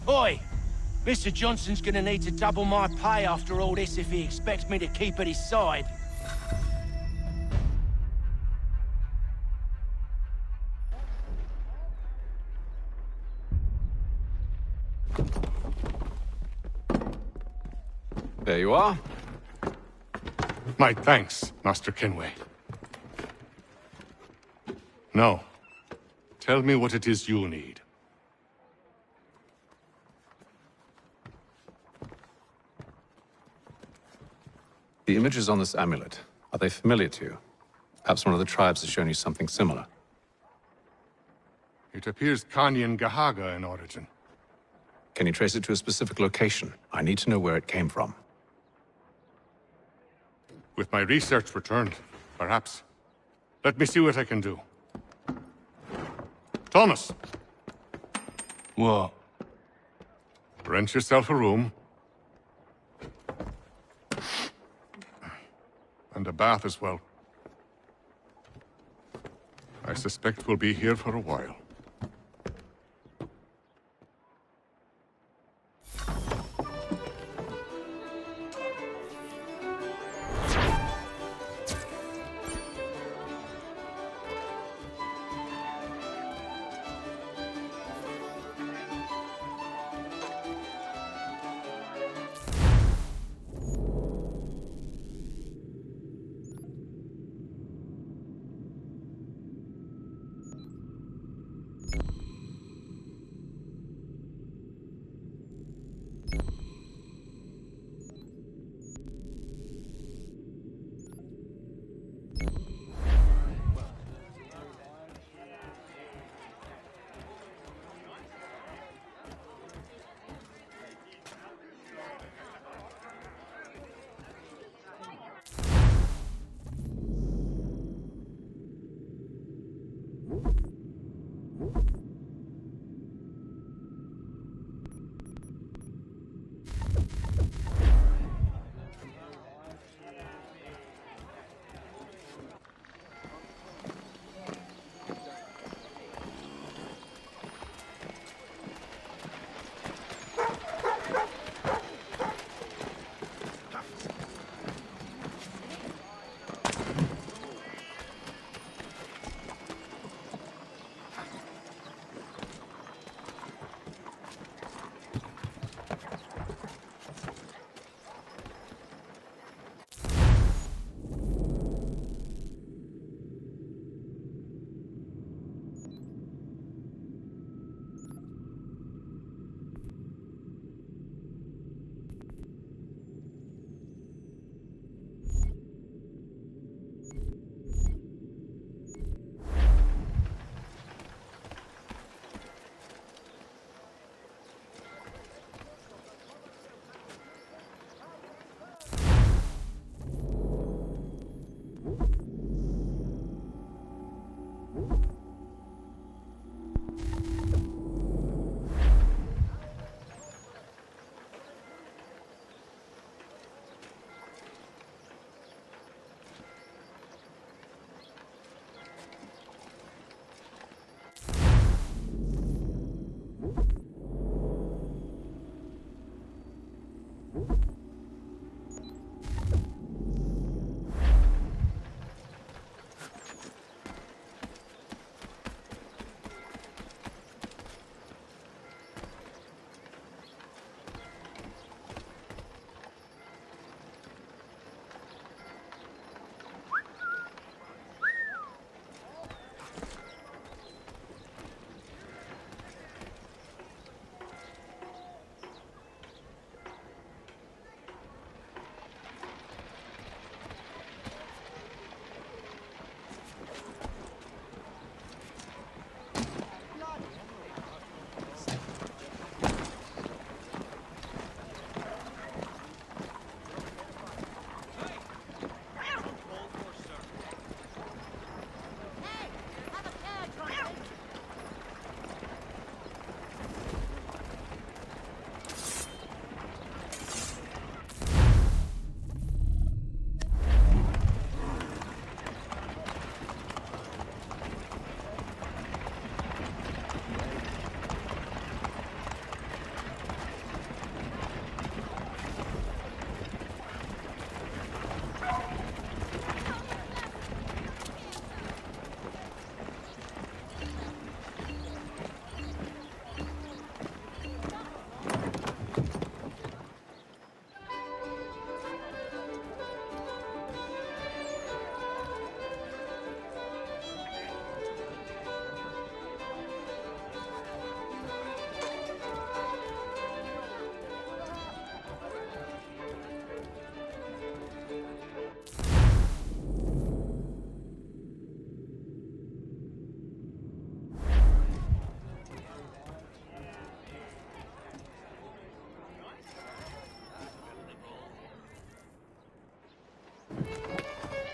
Oi! Mr. Johnson's gonna need to double my pay after all this if he expects me to keep at his side.
There you are.
My thanks, Master Kenway. Now, tell me what it is you need.
The images on this amulet, are they familiar to you? Perhaps one of the tribes has shown you something similar.
It appears Kanyan Gahaga in origin.
Can you trace it to a specific location? I need to know where it came from.
With my research returned, perhaps. Let me see what I can do. Thomas!
What?
Rent yourself a room. And a bath as well. I suspect we'll be here for a while.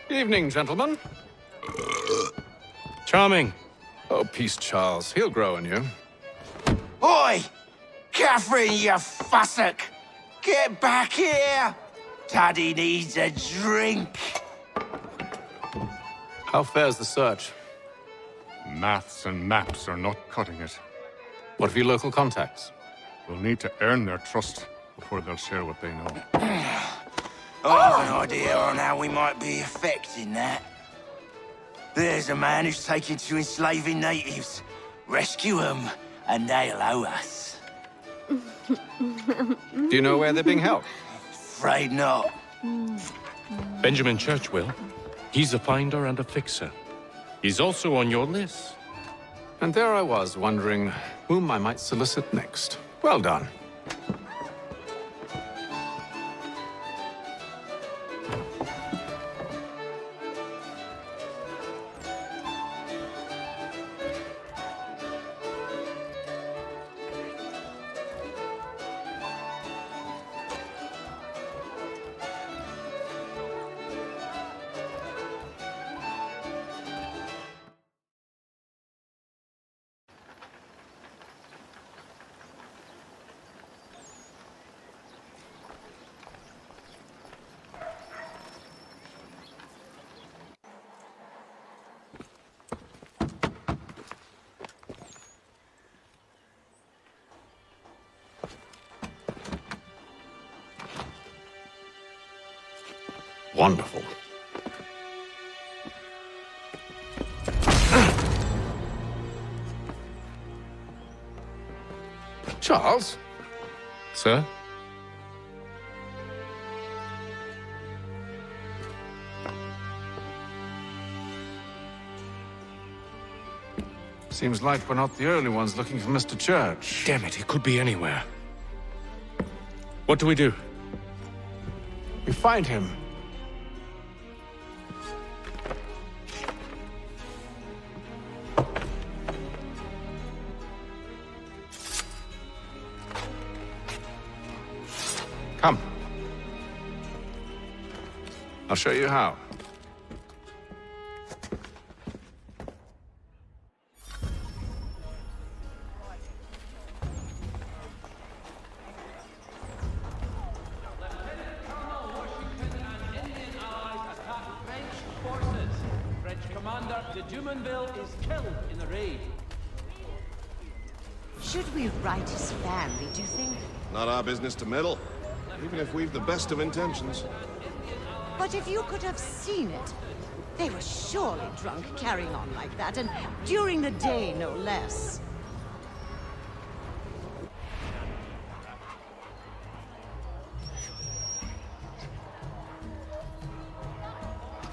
Evening, gentlemen.
Charming.
Oh, peace, Charles. He'll grow on you.
Oi! Catherine, you fussock! Get back here! Daddy needs a drink.
How fares the search?
Maths and maps are not cutting it.
What of your local contacts?
We'll need to earn their trust before they'll share what they know.
I have an idea on how we might be affecting that. There's a man who's taken to enslaving natives. Rescue them, and they'll owe us.
Do you know where they're being held?
Afraid not.
Benjamin Church will. He's a finder and a fixer. He's also on your list.
And there I was, wondering whom I might solicit next. Well done. Wonderful. Charles?
Sir?
Seems like we're not the only ones looking for Mr. Church.
Damn it, he could be anywhere. What do we do?
We find him. Come. I'll show you how.
Should we write his family, do you think?
Not our business to meddle, even if we've the best of intentions.
But if you could have seen it, they were surely drunk carrying on like that, and during the day, no less.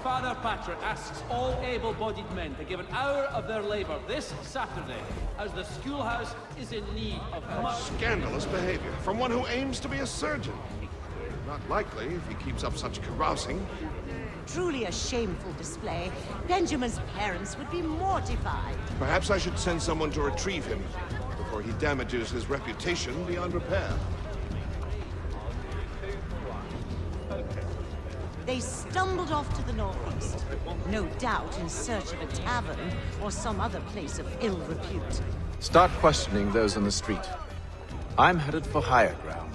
Father Patrick asks all able-bodied men to give an hour of their labor this Saturday, as the schoolhouse is in need of much...
Scandalous behavior from one who aims to be a surgeon. Not likely if he keeps up such carousing.
Truly a shameful display. Benjamin's parents would be mortified.
Perhaps I should send someone to retrieve him before he damages his reputation beyond repair.
They stumbled off to the northeast, no doubt in search of a tavern or some other place of ill repute.
Start questioning those on the street. I'm headed for higher ground.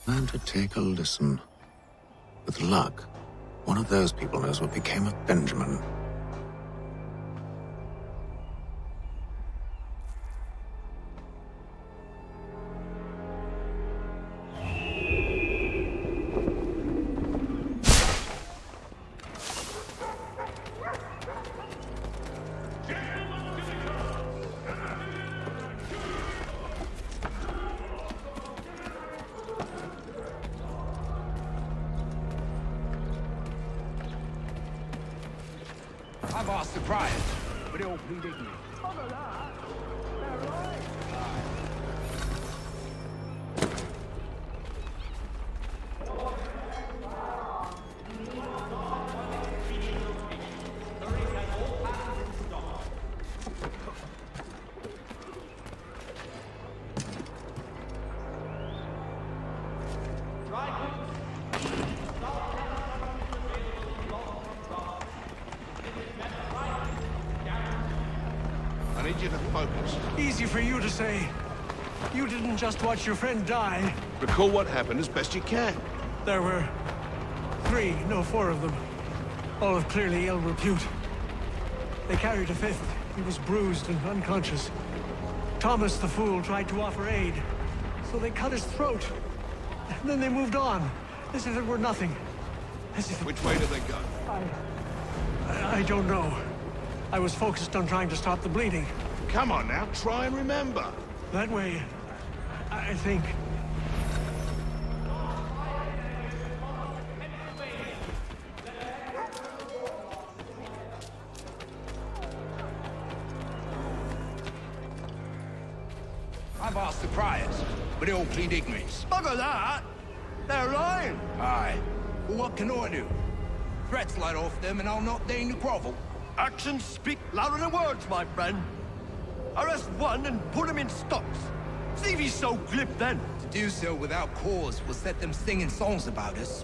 Learn to take a listen. With luck, one of those people knows what became of Benjamin.
I've asked the priors, but they all plead ignorant.
I need you to focus.
Easy for you to say. You didn't just watch your friend die.
Recall what happened as best you can.
There were 4 of them. All of clearly ill repute. They carried a 5th. He was bruised and unconscious. Thomas the fool tried to offer aid, so they cut his throat. And then they moved on, as if it were nothing. As if...
Which way did they go?
I don't know. I was focused on trying to stop the bleeding.
Come on now, try and remember.
That way, I think.
I've asked the priors, but they all plead ignorance.
Bugger that! They're lying!
Aye. Well, what can I do? Threats light off them and I'll not deign to grovel.
Actions speak louder than words, my friend. Arrest one and put him in stocks. See if he's so glib then.
To do so without cause will set them singing songs about us.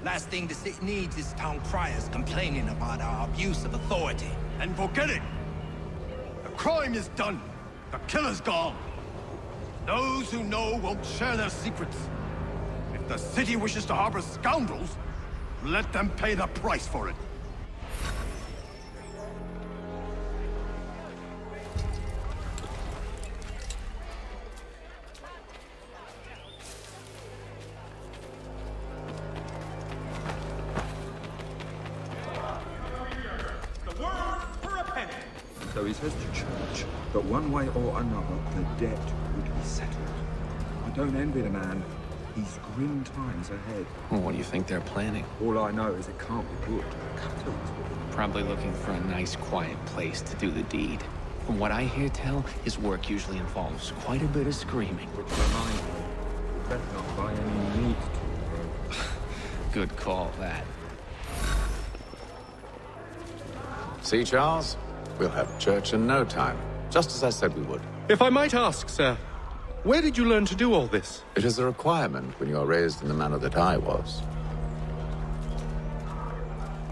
Last thing the city needs is town criers complaining about our abuse of authority.
And forget it. The crime is done. The killer's gone. Those who know won't share their secrets. If the city wishes to harbor scoundrels, let them pay the price for it.
So he says to church that one way or another the debt would be settled. I don't envy the man. He's grim times ahead.
Well, what do you think they're planning?
All I know is it can't be good.
Probably looking for a nice, quiet place to do the deed. From what I hear tell, his work usually involves quite a bit of screaming.
Which reminds me, you better not buy any meat to
Good call, that.
See, Charles? We'll have church in no time, just as I said we would.
If I might ask, sir, where did you learn to do all this?
It is a requirement when you are raised in the manner that I was.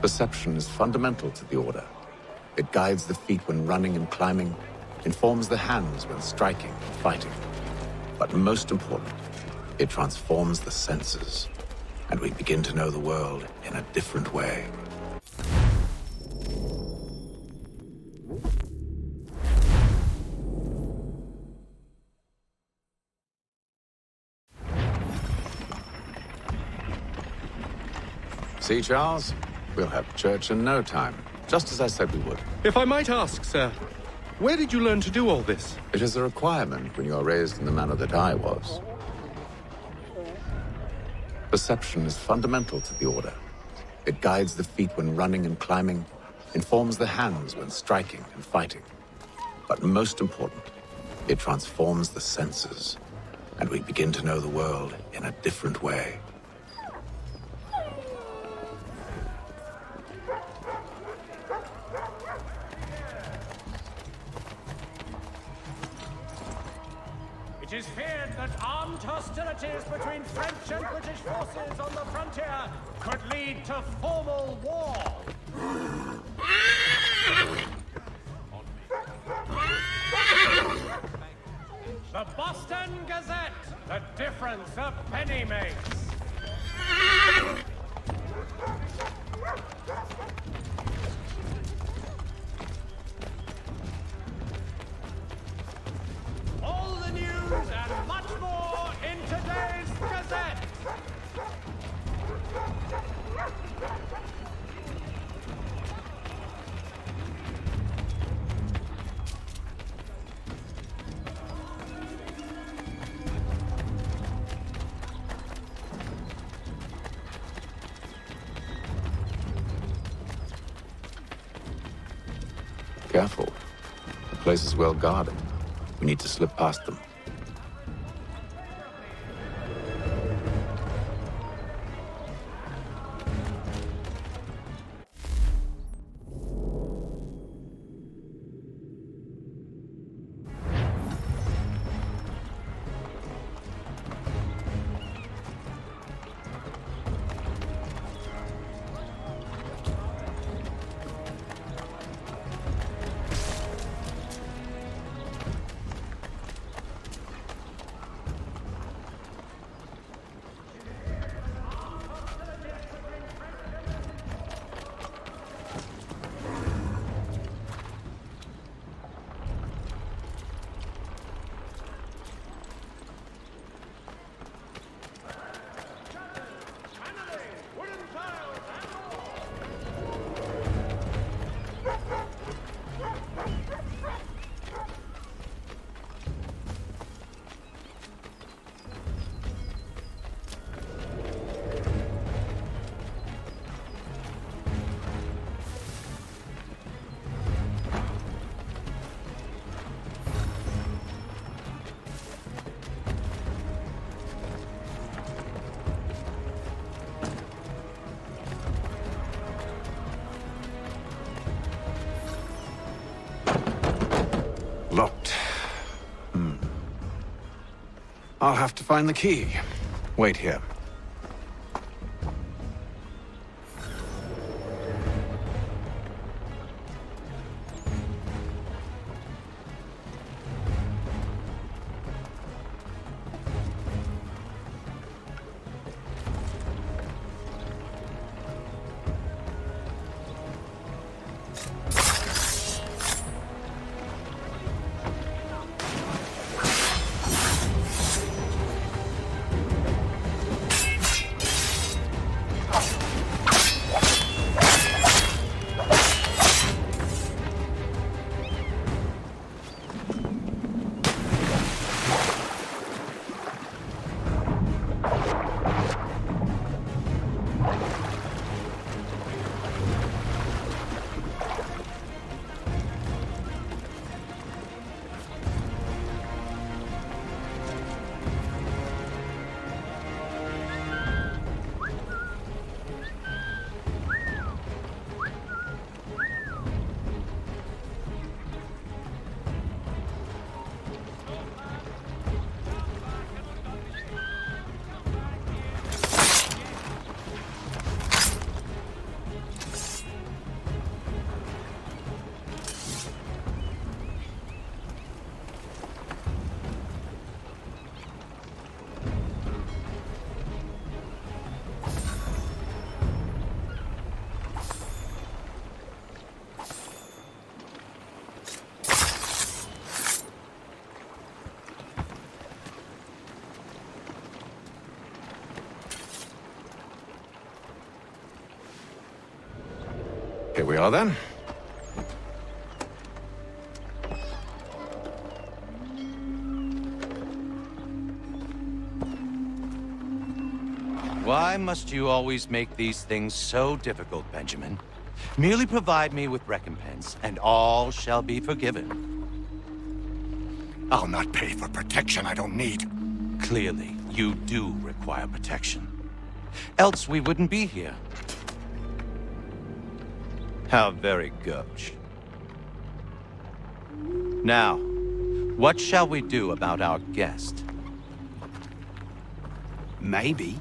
Perception is fundamental to the Order. It guides the feet when running and climbing, informs the hands when striking and fighting. But most important, it transforms the senses, and we begin to know the world in a different way. See, Charles? We'll have church in no time, just as I said we would.
If I might ask, sir, where did you learn to do all this?
It is a requirement when you are raised in the manner that I was. Perception is fundamental to the Order. It guides the feet when running and climbing, informs the hands when striking and fighting. But most important, it transforms the senses, and we begin to know the world in a different way.
It is feared that armed hostilities between French and British forces on the frontier could lead to formal war.
The Boston Gazette. The difference a penny makes. All the news and much more in today's Gazette.
Careful. The place is well guarded. We need to slip past them. Locked. I'll have to find the key. Wait here. Here we are then.
Why must you always make these things so difficult, Benjamin? Merely provide me with recompense, and all shall be forgiven.
I'll not pay for protection I don't need.
Clearly, you do require protection. Else we wouldn't be here. How very gauche. Now, what shall we do about our guest?
Maybe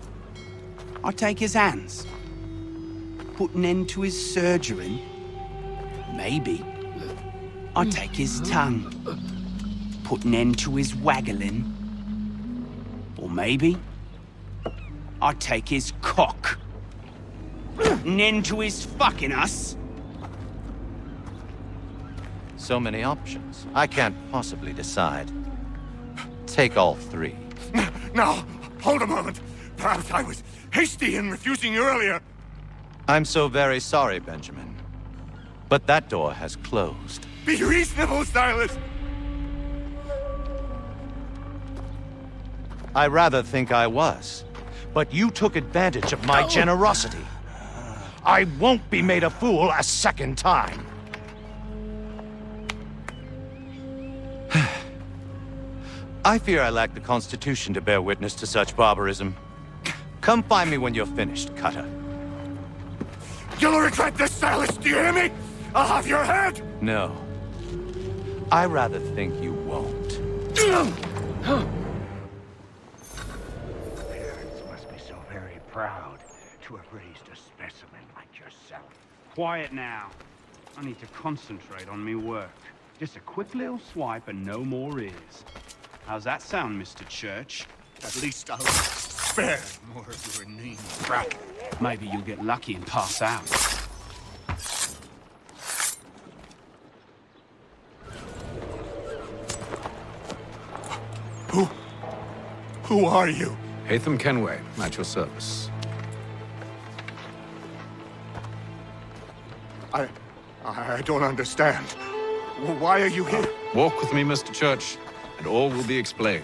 I take his hands. Put an end to his surgery. Maybe I take his tongue.
put an end to his waggling. Or maybe I'd take his cock. An end to his fucking us.
So many options. I can't possibly decide. Take all three.
Now, hold a moment. Perhaps I was hasty in refusing you earlier.
I'm so very sorry, Benjamin. But that door has closed.
Be reasonable, Silas.
I rather think I was. But you took advantage of my generosity. I won't be made a fool a second time. I fear I lack the constitution to bear witness to such barbarism. Come find me when you're finished, Cutter.
You'll regret this, Silas, do you hear me? I'll have your head!
No. I rather think you won't.
Parents must be so very proud to have raised a specimen like yourself.
Quiet now. I need to concentrate on me work. Just a quick little swipe and no more is. How's that sound, Mr. Church?
At least I'll spare more of your name.
Right. Maybe you'll get lucky and pass out.
Who are you?
Hatham Kenway, at your service.
I don't understand. Why are you here?
Walk with me, Mr. Church, and all will be explained.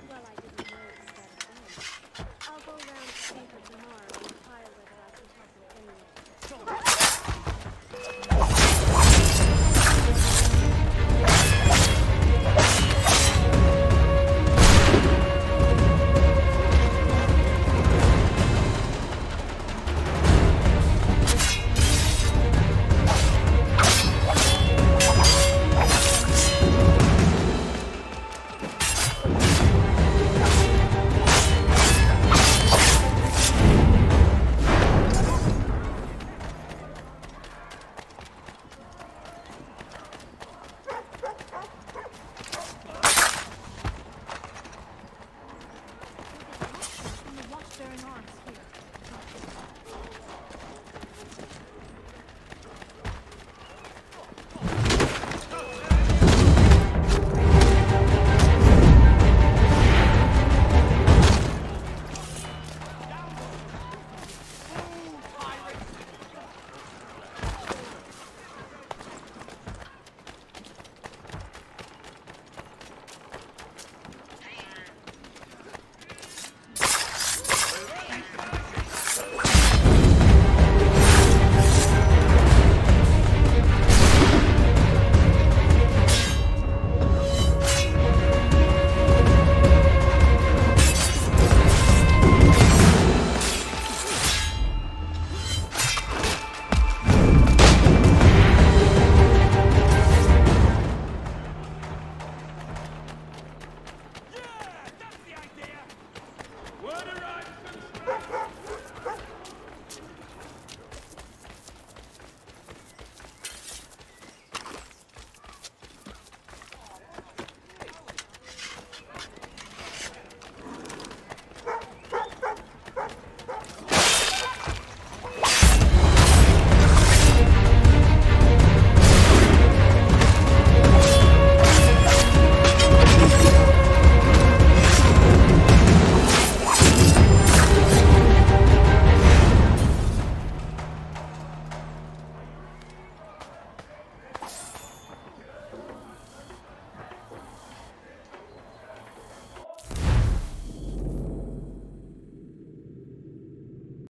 Well, I didn't know it was that thing. I'll go around and see her.